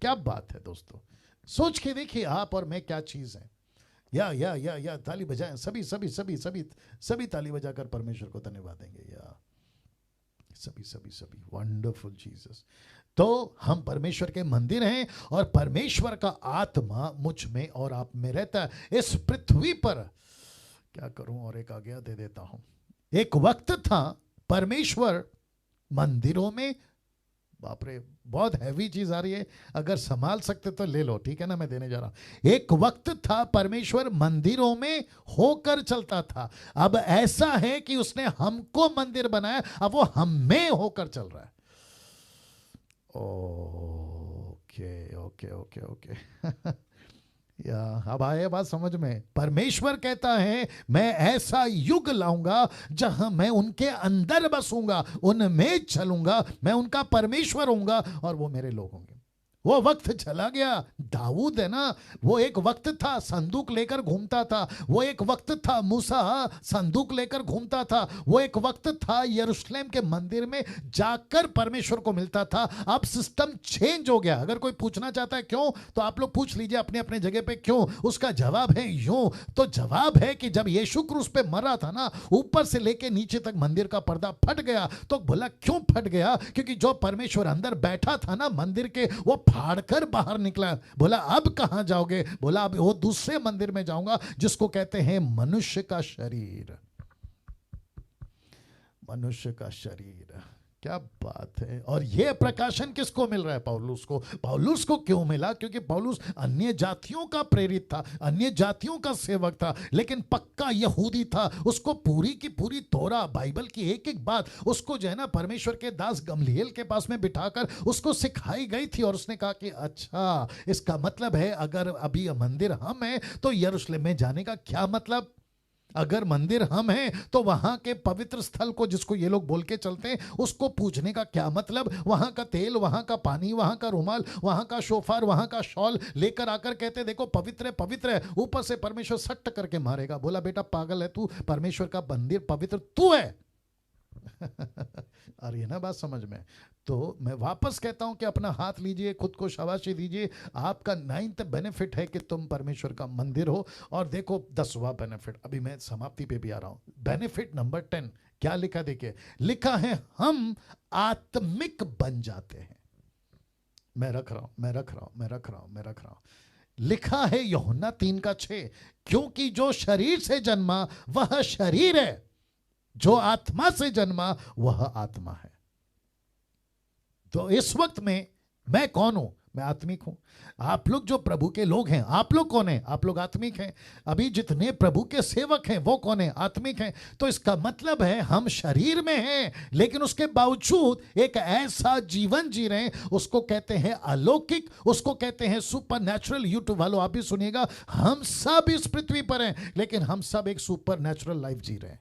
क्या बात है दोस्तों, सोच के देखिए आप और मैं क्या चीज है। या ताली बजाएं, सभी सभी सभी सभी सभी ताली बजाकर परमेश्वर को धन्यवाद देंगे। या सभी सभी सभी वंडरफुल जीसस। तो हम परमेश्वर के मंदिर हैं और परमेश्वर का आत्मा मुझ में और आप में रहता है इस पृथ्वी पर। क्या करूं, और एक आज्ञा दे देता हूं। एक वक्त था परमेश्वर मंदिरों में, बाप रे बहुत हैवी चीज आ रही है, अगर संभाल सकते तो ले लो, ठीक है ना, मैं देने जा रहा हूं। एक वक्त था परमेश्वर मंदिरों में होकर चलता था, अब ऐसा है कि उसने हमको मंदिर बनाया, अब वो हम में होकर चल रहा है। ओके ओके ओके ओके या अब आए बात समझ में? परमेश्वर कहता है मैं ऐसा युग लाऊंगा जहां मैं उनके अंदर बसूंगा, उनमें चलूंगा, मैं उनका परमेश्वर होऊंगा और वो मेरे लोग होंगे। वो वक्त चला गया। दाऊद है ना, वो एक वक्त था संदूक लेकर घूमता था, वो एक वक्त था मूसा संदूक लेकर घूमता था, वो एक वक्त था यरूशलेम के मंदिर में जाकर परमेश्वर को मिलता था। अब सिस्टम चेंज हो गया। अगर कोई पूछना चाहता है क्यों, तो आप लोग पूछ लीजिए अपने अपने जगह पे क्यों। उसका जवाब है यूं। तो जवाब है कि जब यीशु क्रूस पे मर रहा था ना, ऊपर से लेके नीचे तक मंदिर का पर्दा फट गया। तो बोला क्यों फट गया? क्योंकि जो परमेश्वर अंदर बैठा था ना मंदिर के, वो फाड़कर बाहर निकला। बोला अब कहां जाओगे? बोला अब वो दूसरे मंदिर में जाऊंगा जिसको कहते हैं मनुष्य का शरीर। मनुष्य का शरीर, क्या बात है। और यह प्रकाशन किसको मिल रहा है? पौलुस को। पौलुस को क्यों मिला? क्योंकि पौलुस अन्य जातियों का प्रेरित था, अन्य जातियों का सेवक था, लेकिन पक्का यहूदी था। उसको पूरी की पूरी तोरा, बाइबल की एक एक बात उसको जो है ना परमेश्वर के दास गमलीएल के पास में बिठाकर उसको सिखाई गई थी। और उसने कहा कि अच्छा, इसका मतलब है अगर अभी मंदिर हम हैं तो यरूशलेम में जाने का क्या मतलब? अगर मंदिर हम हैं तो वहां के पवित्र स्थल को, जिसको ये लोग बोल के चलते हैं, उसको पूजने का क्या मतलब? वहां का तेल, वहां का पानी, वहां का रुमाल, वहां का शोफार, वहां का शॉल लेकर आकर कहते देखो पवित्र है, पवित्र है। ऊपर से परमेश्वर सट्ट करके मारेगा। बोला बेटा पागल है तू, परमेश्वर का मंदिर पवित्र तू है। और ये ना बात समझ में। तो मैं वापस कहता हूं कि अपना हाथ लीजिए, खुद को शाबाशी दीजिए। आपका 9th बेनिफिट है कि तुम परमेश्वर का मंदिर हो। और देखो 10वां बेनिफिट, अभी मैं समाप्ति पे भी आ रहा हूं। बेनिफिट नंबर 10 क्या लिखा? देखिए लिखा है हम आत्मिक बन जाते हैं। मैं रख रहा हूं। लिखा है यूहन्ना 3:6, क्योंकि जो शरीर से जन्मा वह शरीर है, जो आत्मा से जन्मा वह आत्मा है। तो इस वक्त में मैं कौन हूं? मैं आत्मिक हूं। आप लोग जो प्रभु के लोग हैं, आप लोग कौन हैं? आप लोग आत्मिक हैं। अभी जितने प्रभु के सेवक हैं वो कौन है? आत्मिक हैं। तो इसका मतलब है हम शरीर में हैं, लेकिन उसके बावजूद एक ऐसा जीवन जी रहे हैं, उसको कहते हैं अलौकिक, उसको कहते हैं सुपर नेचुरल। यूट्यूब वालों आप भी सुनिएगा, हम सब इस पृथ्वी पर हैं, लेकिन हम सब एक सुपर नेचुरल लाइफ जी रहे हैं।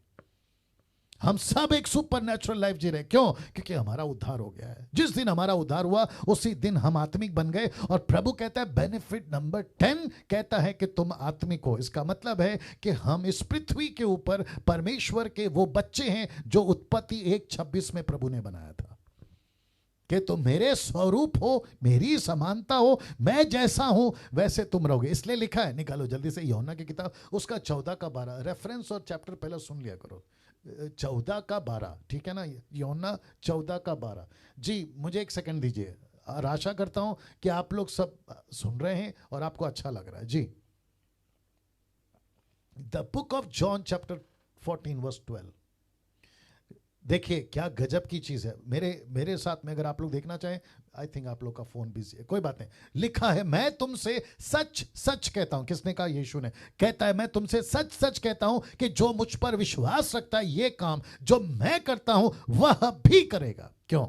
हम सब एक सुपर नेचुरल लाइफ जी रहे। क्यों? क्योंकि हमारा उद्धार हो गया है। जिस दिन हमारा उद्धार हुआ उसी दिन हम आत्मिक बन गए। और प्रभु कहता है बेनिफिट नंबर 10 कहता है कि तुम आत्मिक हो। इसका मतलब है कि हम इस पृथ्वी के ऊपर परमेश्वर के वो बच्चे हैं जो उत्पत्ति 1:26 में प्रभु ने बनाया था कि तुम मेरे स्वरूप हो, मेरी समानता हो, मैं जैसा हूं वैसे तुम रहोगे। इसलिए लिखा है, निकालो जल्दी से यूहन्ना की किताब उसका 14:12 रेफरेंस और चैप्टर पहले सुन लिया करो। 14:12 ठीक है ना? यूहन्ना 14:12। जी मुझे एक सेकंड दीजिए। और आशा करता हूं कि आप लोग सब सुन रहे हैं और आपको अच्छा लग रहा है। जी the book of John chapter 14:12। देखिए क्या गजब की चीज है। मेरे साथ में अगर आप लोग देखना चाहें, आई थिंक आप लोग का फोन बिजी है, कोई बात नहीं। लिखा है मैं तुमसे सच सच कहता हूं। किसने कहा? यीशु ने। कहता है मैं तुमसे सच सच कहता हूं कि जो मुझ पर विश्वास रखता है ये काम जो मैं करता हूं वह भी करेगा। क्यों?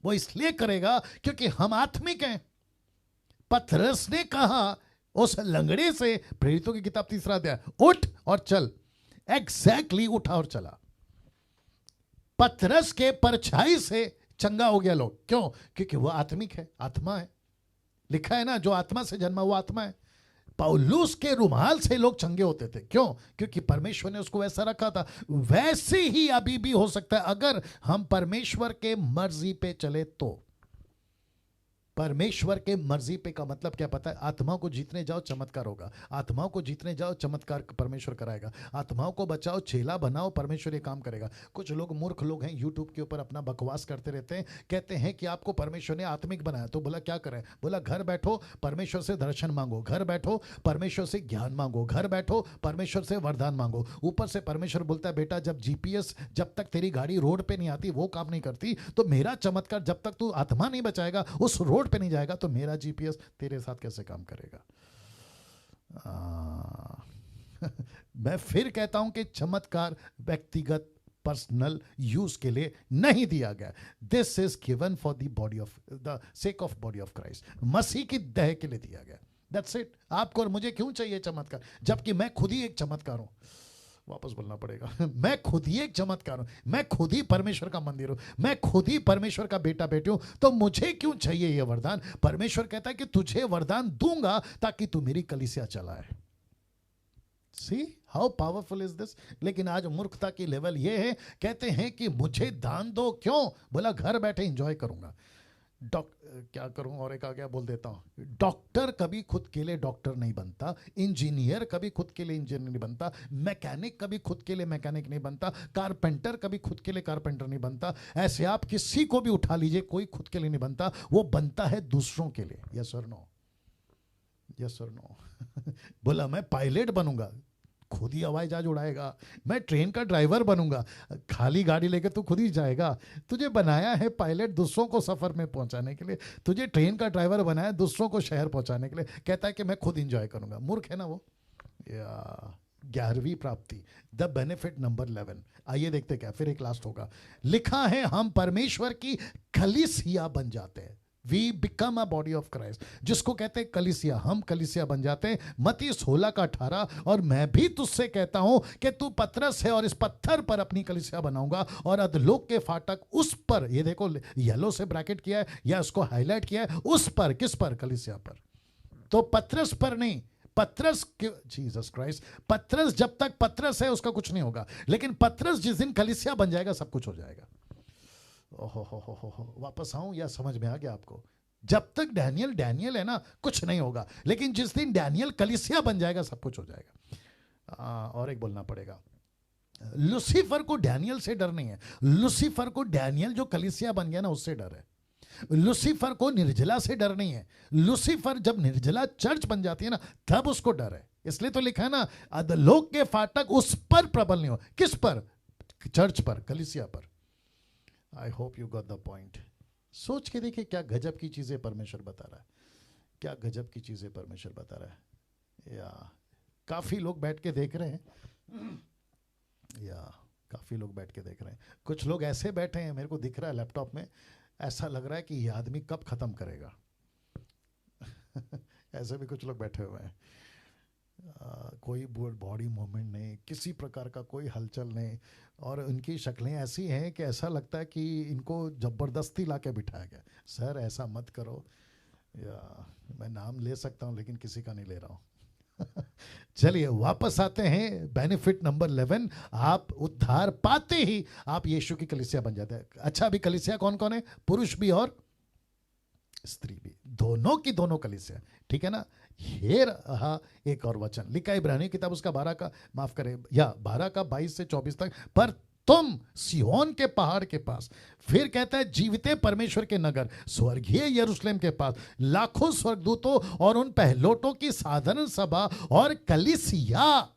वो इसलिए करेगा क्योंकि हम आत्मिक हैं। पतरस ने कहा उस लंगड़े से, प्रेरितों की किताब 3 अध्याय, उठ और चल। एग्जैक्टली उठा और चला। पतरस के परछाई से चंगा हो गया लोग। क्यों? क्योंकि वो आत्मिक है, आत्मा है। लिखा है ना जो आत्मा से जन्मा वो आत्मा है। पौलुस के रुमाल से लोग चंगे होते थे। क्यों? क्योंकि परमेश्वर ने उसको वैसा रखा था। वैसे ही अभी भी हो सकता है अगर हम परमेश्वर के मर्जी पे चले तो। परमेश्वर के मर्जी पे का मतलब क्या पता है? आत्माओं को जीतने जाओ चमत्कार होगा। आत्माओं को जीतने जाओ चमत्कार परमेश्वर कराएगा। आत्माओं को बचाओ, चेला बनाओ, परमेश्वर ये काम करेगा। कुछ लोग मूर्ख लोग हैं यूट्यूब के ऊपर अपना बकवास करते रहते हैं, कहते हैं कि आपको परमेश्वर ने आत्मिक बनाया। तो बोला क्या करें? बोला घर बैठो परमेश्वर से दर्शन मांगो, घर बैठो परमेश्वर से ज्ञान मांगो, घर बैठो परमेश्वर से वरदान मांगो। ऊपर से परमेश्वर बोलता है बेटा जब जीपीएस, जब तक तेरी गाड़ी रोड पे नहीं आती वो काम नहीं करती, तो मेरा चमत्कार जब तक तू आत्मा नहीं बचाएगा, उस रोड पे नहीं जाएगा, तो मेरा जीपीएस तेरे साथ कैसे काम करेगा? मैं फिर कहता हूं कि चमत्कार व्यक्तिगत पर्सनल यूज के लिए नहीं दिया गया। This is given for the body of the sake of body of Christ. मसीह की देह के लिए दिया गया। That's it. आपको और मुझे क्यों चाहिए चमत्कार जबकि मैं खुद ही एक चमत्कार हूं? वापस बोलना पड़ेगा। मैं खुद ही एक चमत्कार हूं, मैं खुद ही परमेश्वर का मंदिर हूं, मैं खुद ही परमेश्वर का बेटा बेटी हूं। तो मुझे क्यों चाहिए यह वरदान? परमेश्वर कहता है कि तुझे वरदान दूंगा ताकि तू मेरी कलीसिया चलाए। See how powerful is this? लेकिन आज मूर्खता की लेवल यह है, कहते हैं कि मुझे दान दो। क्यों? बोला घर बैठे एंजॉय करूंगा। क्या करूं और एक आगे बोल देता हूं। डॉक्टर कभी खुद के लिए डॉक्टर नहीं बनता, इंजीनियर कभी खुद के लिए इंजीनियर नहीं बनता, मैकेनिक कभी खुद के लिए मैकेनिक नहीं बनता, कारपेंटर कभी खुद के लिए कारपेंटर नहीं बनता। ऐसे आप किसी को भी उठा लीजिए, कोई खुद के लिए नहीं बनता, वो बनता है दूसरों के लिए। यस और नो? यस और नो? बोला मैं पायलट बनूंगा, खुद ही हवाई जहाज उड़ाएगा। मैं ट्रेन का ड्राइवर बनूंगा, खाली गाड़ी लेकर तू खुद ही जाएगा। तुझे बनाया है पायलट दूसरों को सफर में पहुंचाने के लिए, तुझे ट्रेन का ड्राइवर बनाया दूसरों को शहर पहुंचाने के लिए। कहता है कि मैं खुद एंजॉय करूंगा। मूर्ख है ना वो? 11वीं प्राप्ति, द बेनिफिट नंबर 11। आइए देखते क्या, फिर एक लास्ट होगा। लिखा है हम परमेश्वर की कलीसिया बन जाते हैं। We become a body of Christ, जिसको कहते हैं कलीसिया। हम कलीसिया बन जाते हैं। मत्ती 16:18, और मैं भी तुझसे कहता हूं कि तू पतरस है और इस पत्थर पर अपनी कलीसिया बनाऊंगा और अधोलोक के फाटक उस पर, ये देखो येलो से ब्रैकेट किया है या उसको हाईलाइट किया है, उस पर, किस पर? कलीसिया पर। तो पतरस पर नहीं, पतरस, जीसस क्राइस्ट, पतरस जब तक पतरस है उसका कुछ नहीं होगा, लेकिन पतरस जिस दिन कलीसिया बन जाएगा सब कुछ हो जाएगा। ओहो हो, वापस आऊं या समझ में आ गया आपको? जब तक डैनियल है ना, कुछ नहीं होगा, लेकिन जिस दिन डैनियल कलीसिया बन जाएगा सब कुछ हो जाएगा। और एक बोलना पड़ेगा, लूसीफर को डैनियल से डर नहीं है, लूसीफर को डैनियल जो कलीसिया बन गया ना उससे डर है। लूसीफर को निर्जला से डर नहीं है, लूसीफर जब निर्जला चर्च बन जाती है ना तब उसको डर है। इसलिए तो लिखा है ना, अधोलोक के फाटक उस पर प्रबल नहीं हो। किस पर? चर्च पर, कलीसिया पर। I hope you got the point. सोच के देखिए क्या गजब की चीजें परमेश्वर बता रहा है, क्या गजब की चीजें परमेश्वर बता रहा है। या काफी लोग बैठ के देख रहे हैं, या काफी लोग बैठ के देख रहे हैं। कुछ लोग ऐसे बैठे हैं, मेरे को दिख रहा है लैपटॉप में, ऐसा लग रहा है कि ये आदमी कब खत्म करेगा। ऐसे भी कुछ लोग बैठे हुए हैं। कोई बॉडी मूवमेंट नहीं, किसी प्रकार का कोई हलचल नहीं, और उनकी शक्लें ऐसी हैं कि ऐसा लगता है कि इनको ज़बरदस्ती ला के बिठाया गया। सर ऐसा मत करो, या मैं नाम ले सकता हूँ लेकिन किसी का नहीं ले रहा हूँ। चलिए वापस आते हैं। बेनिफिट नंबर 11, आप उद्धार पाते ही आप यीशु की कलीसिया बन जाते हैं। अच्छा, अभी कलीसिया कौन कौन है? पुरुष भी और स्त्री भी, दोनों की दोनों कलीसिया, ठीक है ना। ये रहा एक और वचन लिखा है इब्रानियों किताब उसका 12 का, माफ करें, या 12 का 22 से 24 तक, पर तुम सिय्योन के पहाड़ के पास, फिर कहता है जीविते परमेश्वर के नगर स्वर्गीय यरूशलेम के पास, लाखों स्वर्गदूतों और उन पहलोटों की साधारण सभा और कलीसिया,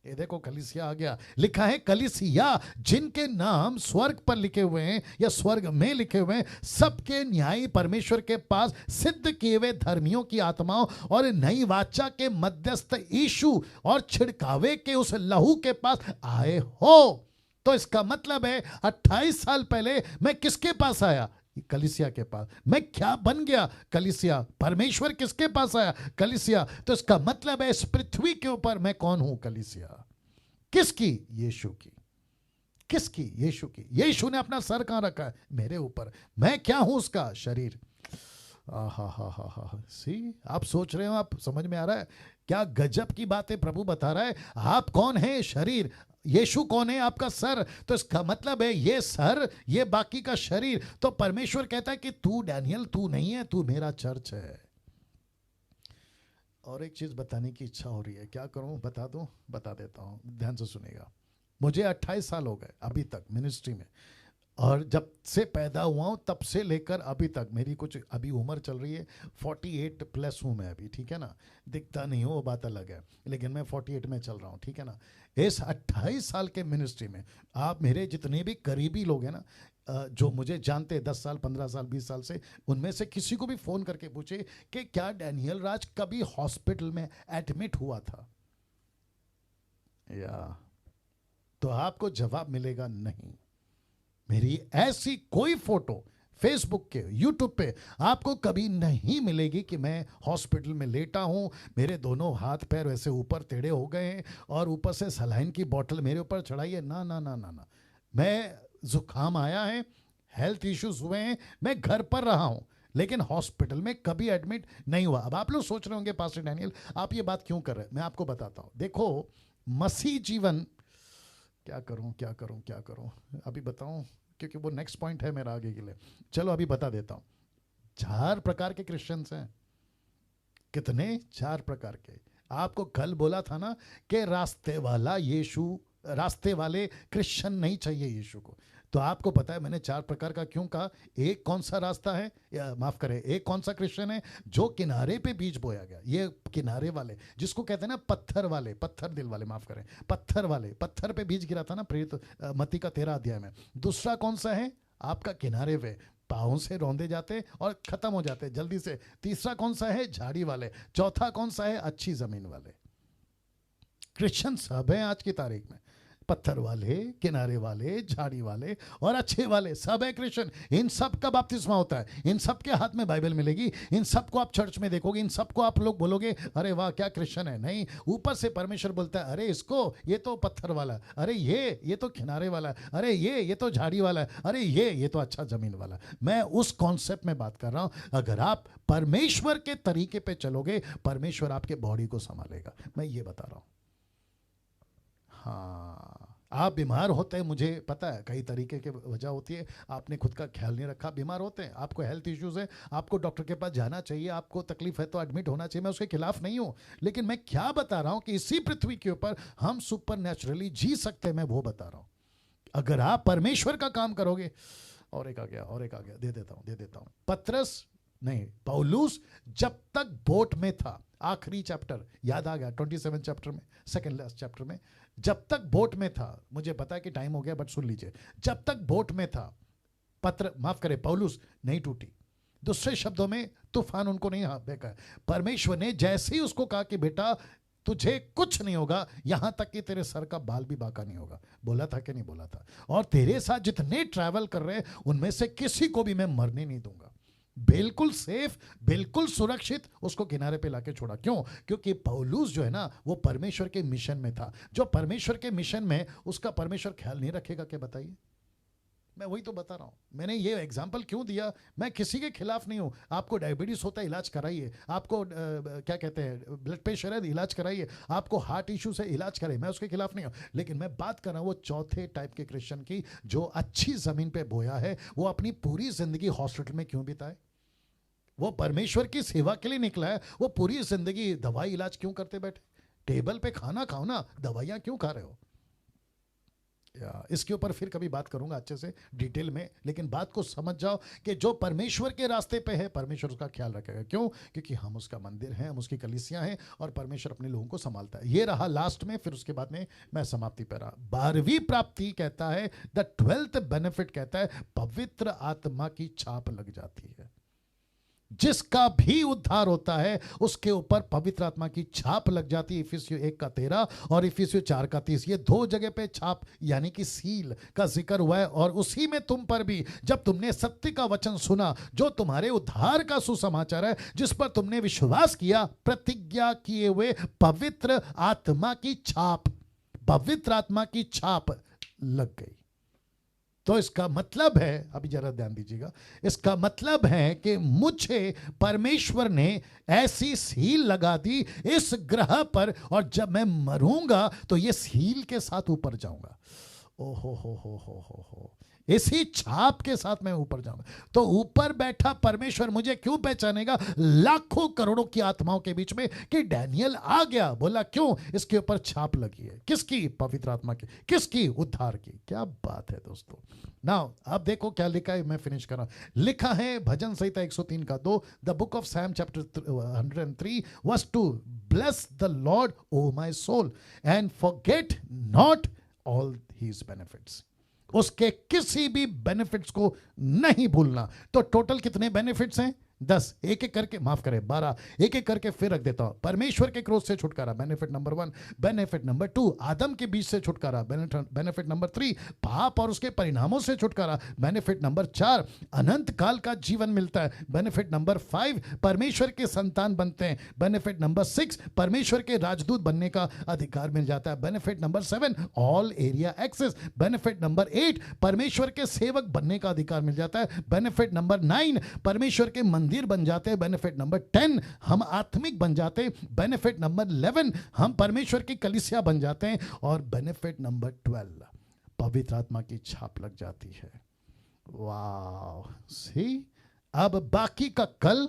ये देखो कलीसिया आ गया, लिखा है कलीसिया जिनके नाम स्वर्ग पर लिखे हुए हैं या स्वर्ग में लिखे हुए हैं, सबके न्यायी परमेश्वर के पास सिद्ध किए हुए धर्मियों की आत्माओं और नई वाचा के मध्यस्थ यीशु और छिड़कावे के उस लहू के पास आए हो। तो इसका मतलब है 28 साल पहले मैं किसके पास आया? कलीसिया के पास। मैं क्या बन गया? कलीसिया। परमेश्वर किसके पास आया? कलीसिया। तो इसका मतलब है इस पृथ्वी के ऊपर मैं कौन हूं? कलीसिया। किसकी? यीशु की। किसकी? यीशु की। यीशु ने अपना सर कहां रखा है? मेरे ऊपर। मैं क्या हूं? उसका शरीर। सी, आप सोच रहे हो, आप समझ में आ रहा है क्या गजब की बातें प्रभु बता रहा है? आप कौन है? शरीर। यीशु कौन है? आपका सर। तो इसका मतलब है ये सर, ये बाकी का शरीर। तो परमेश्वर कहता है कि तू डैनियल, तू नहीं है, तू मेरा चर्च है। और एक चीज बताने की इच्छा हो रही है, क्या करूं? बता दूं? बता देता हूं, ध्यान से सुनेगा। मुझे 28 साल हो गए अभी तक मिनिस्ट्री में, और जब से पैदा हुआ हूँ तब से लेकर अभी तक मेरी कुछ अभी उम्र चल रही है 48 प्लस हूँ मैं अभी, ठीक है ना। दिखता नहीं हूँ वो बात अलग है, लेकिन मैं 48 में चल रहा हूँ, ठीक है ना। इस 28 साल के मिनिस्ट्री में आप मेरे जितने भी करीबी लोग हैं ना, जो मुझे जानते 10 साल 15 साल 20 साल से, उनमें से किसी को भी फ़ोन करके पूछे कि क्या डैनियल राज कभी हॉस्पिटल में एडमिट हुआ था, या तो आपको जवाब मिलेगा नहीं। मेरी ऐसी कोई फोटो फेसबुक के, यूट्यूब पे आपको कभी नहीं मिलेगी कि मैं हॉस्पिटल में लेटा हूं, मेरे दोनों हाथ पैर वैसे ऊपर टेढ़े हो गए हैं और ऊपर से सलाइन की बोतल मेरे ऊपर चढ़ाई है। ना ना ना ना ना, मैं जुकाम आया है, हेल्थ इश्यूज हुए हैं, मैं घर पर रहा हूं, लेकिन हॉस्पिटल में कभी एडमिट नहीं हुआ। अब आप लोग सोच रहे होंगे पास्टर डैनियल आप ये बात क्यों कर रहे हैं? मैं आपको बताता हूं। देखो मसीह जीवन, क्या करूं क्या करूं क्या करूं, अभी बताऊं क्योंकि वो नेक्स्ट पॉइंट है मेरा आगे के लिए। चलो अभी बता देता हूं। 4 प्रकार के क्रिश्चियंस हैं। कितने? 4 प्रकार के। आपको कल बोला था ना कि रास्ते वाला यीशु, रास्ते वाले क्रिश्चियन नहीं चाहिए यीशु को। तो आपको पता है मैंने 4 प्रकार का क्यों कहा? एक कौन सा रास्ता है, या माफ करें, एक कौन सा क्रिश्चियन है जो किनारे पे बीज बोया गया, ये किनारे वाले जिसको कहते हैं ना पत्थर वाले, पत्थर दिल वाले, माफ करें, पत्थर वाले, पत्थर पे बीज गिरा था ना प्रेरित मत्ती का 13 अध्याय में। दूसरा कौन सा है? आपका किनारे पे पाँव से रौंदे जाते और खत्म हो जाते जल्दी से। तीसरा कौन सा है? झाड़ी वाले। चौथा कौन सा है? अच्छी जमीन वाले। क्रिश्चियन सब है आज की तारीख में, पत्थर वाले, किनारे वाले, झाड़ी वाले और अच्छे वाले सब है क्रिश्चियन। इन सब का बपतिस्मा होता है, इन सब के हाथ में बाइबल मिलेगी, इन सबको आप चर्च में देखोगे, इन सबको आप लोग बोलोगे अरे वाह क्या क्रिश्चियन है। नहीं, ऊपर से परमेश्वर बोलता है अरे इसको, ये तो पत्थर वाला, अरे ये तो किनारे वाला, अरे ये तो झाड़ी वाला, अरे ये तो अच्छा जमीन वाला। मैं उस कॉन्सेप्ट में बात कर रहा हूं। अगर आप परमेश्वर के तरीके पे चलोगे, परमेश्वर आपके बॉडी को संभालेगा, मैं ये बता रहा हूं। हाँ, आप बीमार होते हैं, मुझे पता है कई तरीके की वजह होती है, आपने खुद का ख्याल नहीं रखा, बीमार होते हैं, आपको हेल्थ इश्यूज है, आपको डॉक्टर के पास जाना चाहिए, आपको तकलीफ है तो एडमिट होना चाहिए, मैं उसके खिलाफ नहीं हूं। लेकिन मैं क्या बता रहा हूं कि इसी पृथ्वी के ऊपर हम सुपर नेचुरली जी सकते हैं, मैं वो बता रहा हूं। अगर आप परमेश्वर का काम करोगे। और एक आ गया, दे देता हूं। पतरस नहीं, पौलुस जब तक बोट में था, आखिरी चैप्टर याद आ गया, 27 चैप्टर में, सेकंड लास्ट चैप्टर में, जब तक बोट में था, मुझे पता है कि टाइम हो गया बट सुन लीजिए, जब तक बोट में था पौलुस नहीं टूटी। दूसरे शब्दों में तूफान उनको नहीं बेका। परमेश्वर ने जैसे ही उसको कहा कि बेटा तुझे कुछ नहीं होगा, यहां तक कि तेरे सर का बाल भी बाका नहीं होगा, बोला था कि नहीं बोला था। और तेरे साथ जितने ट्रैवल कर रहे हैं उनमें से किसी को भी मैं मरने नहीं दूंगा, बिल्कुल सेफ, बिल्कुल सुरक्षित उसको किनारे पे लाके छोड़ा। क्यों? क्योंकि पौलुस जो है ना वो परमेश्वर के मिशन में था। जो परमेश्वर के मिशन में, उसका परमेश्वर ख्याल नहीं रखेगा क्या? बताइए। मैं वही तो बता रहा हूं। मैंने ये एग्जाम्पल क्यों दिया? मैं किसी के खिलाफ नहीं हूं। आपको डायबिटीज होता है, इलाज कराइए। आपको क्या कहते हैं, ब्लड प्रेशर है, इलाज कराइए। आपको हार्ट इश्यू से इलाज कराइए, मैं उसके खिलाफ नहीं हूं। लेकिन मैं बात कर रहा हूं वो चौथे टाइप के क्रिश्चियन की, जो अच्छी जमीन पे बोया है, वो अपनी पूरी जिंदगी हॉस्पिटल में क्यों बिताए? वो परमेश्वर की सेवा के लिए निकला है, वो पूरी जिंदगी दवाई इलाज क्यों करते बैठे? टेबल पे खाना खाओ ना, दवाइयां क्यों खा रहे हो? इसके ऊपर फिर कभी बात करूंगा अच्छे से डिटेल में, लेकिन बात को समझ जाओ कि जो परमेश्वर के रास्ते पे है, परमेश्वर उसका ख्याल रखेगा। क्यों? क्योंकि हम उसका मंदिर हैं, हम उसकी कलीसियां हैं, और परमेश्वर अपने लोगों को संभालता है। ये रहा लास्ट में, फिर उसके बाद में मैं समाप्ति पे रहा। 12वीं प्राप्ति कहता है, द 12th बेनिफिट कहता है, पवित्र आत्मा की छाप लग जाती है। जिसका भी उद्धार होता है उसके ऊपर पवित्र आत्मा की छाप लग जाती है। इफिसियों 1:13 और इफिसियों 4:30, ये दो जगह पे छाप यानी कि सील का जिक्र हुआ है। और उसी में तुम पर भी, जब तुमने सत्य का वचन सुना, जो तुम्हारे उद्धार का सुसमाचार है, जिस पर तुमने विश्वास किया, प्रतिज्ञा किए हुए पवित्र आत्मा की छाप, पवित्र आत्मा की छाप लग गई। तो इसका मतलब है, अभी जरा ध्यान दीजिएगा, इसका मतलब है कि मुझे परमेश्वर ने ऐसी सील लगा दी इस ग्रह पर, और जब मैं मरूंगा तो ये सील के साथ ऊपर जाऊंगा। ओहो हो, इसी छाप के साथ मैं ऊपर जाऊंगा। तो ऊपर बैठा परमेश्वर मुझे क्यों पहचानेगा लाखों करोड़ों की आत्माओं के बीच में कि डैनियल आ गया? बोला क्यों? इसके ऊपर छाप लगी है। किसकी? पवित्र आत्मा की। किसकी? उद्धार की। क्या बात है दोस्तों। नाउ अब देखो क्या लिखा है, मैं फिनिश कर रहा हूं। लिखा है भजन संहिता 103:2, the book of psalm chapter 103 verse 2, bless the Lord O my soul and forget not all his benefits. उसके किसी भी बेनिफिट्स को नहीं भूलना। तो टोटल कितने बेनिफिट्स हैं? 10। एक एक करके, माफ करें 12, एक एक करके फिर रख देता हूं। परमेश्वर के क्रोध से छुटकारा, बेनिफिट नंबर 1। बेनिफिट नंबर 2, आदम के बीज से छुटकारा, बेनिफिट नंबर 3। पाप और उसके परिणामों से छुटकारा, बेनिफिट नंबर 4। अनंत काल का जीवन मिलता है, बेनिफिट नंबर 5। परमेश्वर के संतान बनते हैं, बेनिफिट नंबर 6। परमेश्वर के राजदूत बनने का अधिकार मिल जाता है, benefit number 7। All area access, benefit number 8। परमेश्वर के सेवक बनने का अधिकार मिल जाता है, बेनिफिट नंबर 9। परमेश्वर के मंदिर बन जाते हैं, बेनिफिट नंबर 10। हम आत्मिक बन जाते हैं, बेनिफिट नंबर 11। हम परमेश्वर की कलीसिया बन जाते हैं, और बेनिफिट नंबर 12, पवित्र आत्मा की छाप लग जाती है। वाह, सी। अब बाकी का कल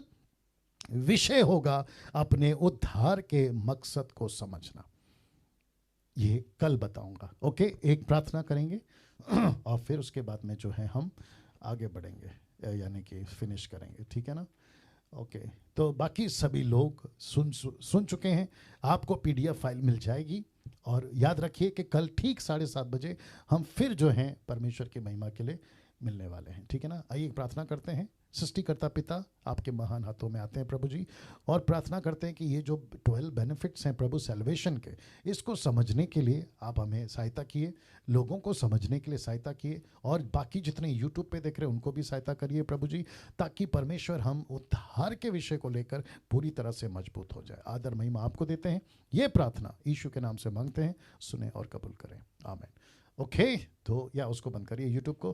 विषय होगा अपने उद्धार के मकसद को समझना। ये कल बताऊंगा। ओके, एक प्रार्थना करेंगे और फिर उसके बाद में जो है हम आगे बढ़ेंगे, यानी कि फिनिश करेंगे, ठीक है ना? ओके, तो बाकी सभी लोग सुन चुके हैं। आपको पीडीएफ फाइल मिल जाएगी, और याद रखिए कि कल ठीक 7:30 बजे हम फिर जो हैं परमेश्वर की महिमा के लिए मिलने वाले हैं, ठीक है ना? आइए प्रार्थना करते हैं। सृष्टिकर्ता पिता आपके महान हाथों में आते हैं प्रभु जी, और प्रार्थना करते हैं कि ये जो 12 बेनिफिट्स हैं प्रभु सैल्वेशन के, इसको समझने के लिए आप हमें सहायता किए, लोगों को समझने के लिए सहायता किए, और बाकी जितने यूट्यूब पे देख रहे हैं उनको भी सहायता करिए प्रभु जी, ताकि परमेश्वर हम उद्धार के विषय को लेकर पूरी तरह से मजबूत हो जाए। आदर महिमा आपको देते हैं, ये प्रार्थना यीशु के नाम से मांगते हैं, सुने और कबूल करें, आमीन। ओके, तो या उसको बंद करिए यूट्यूब को।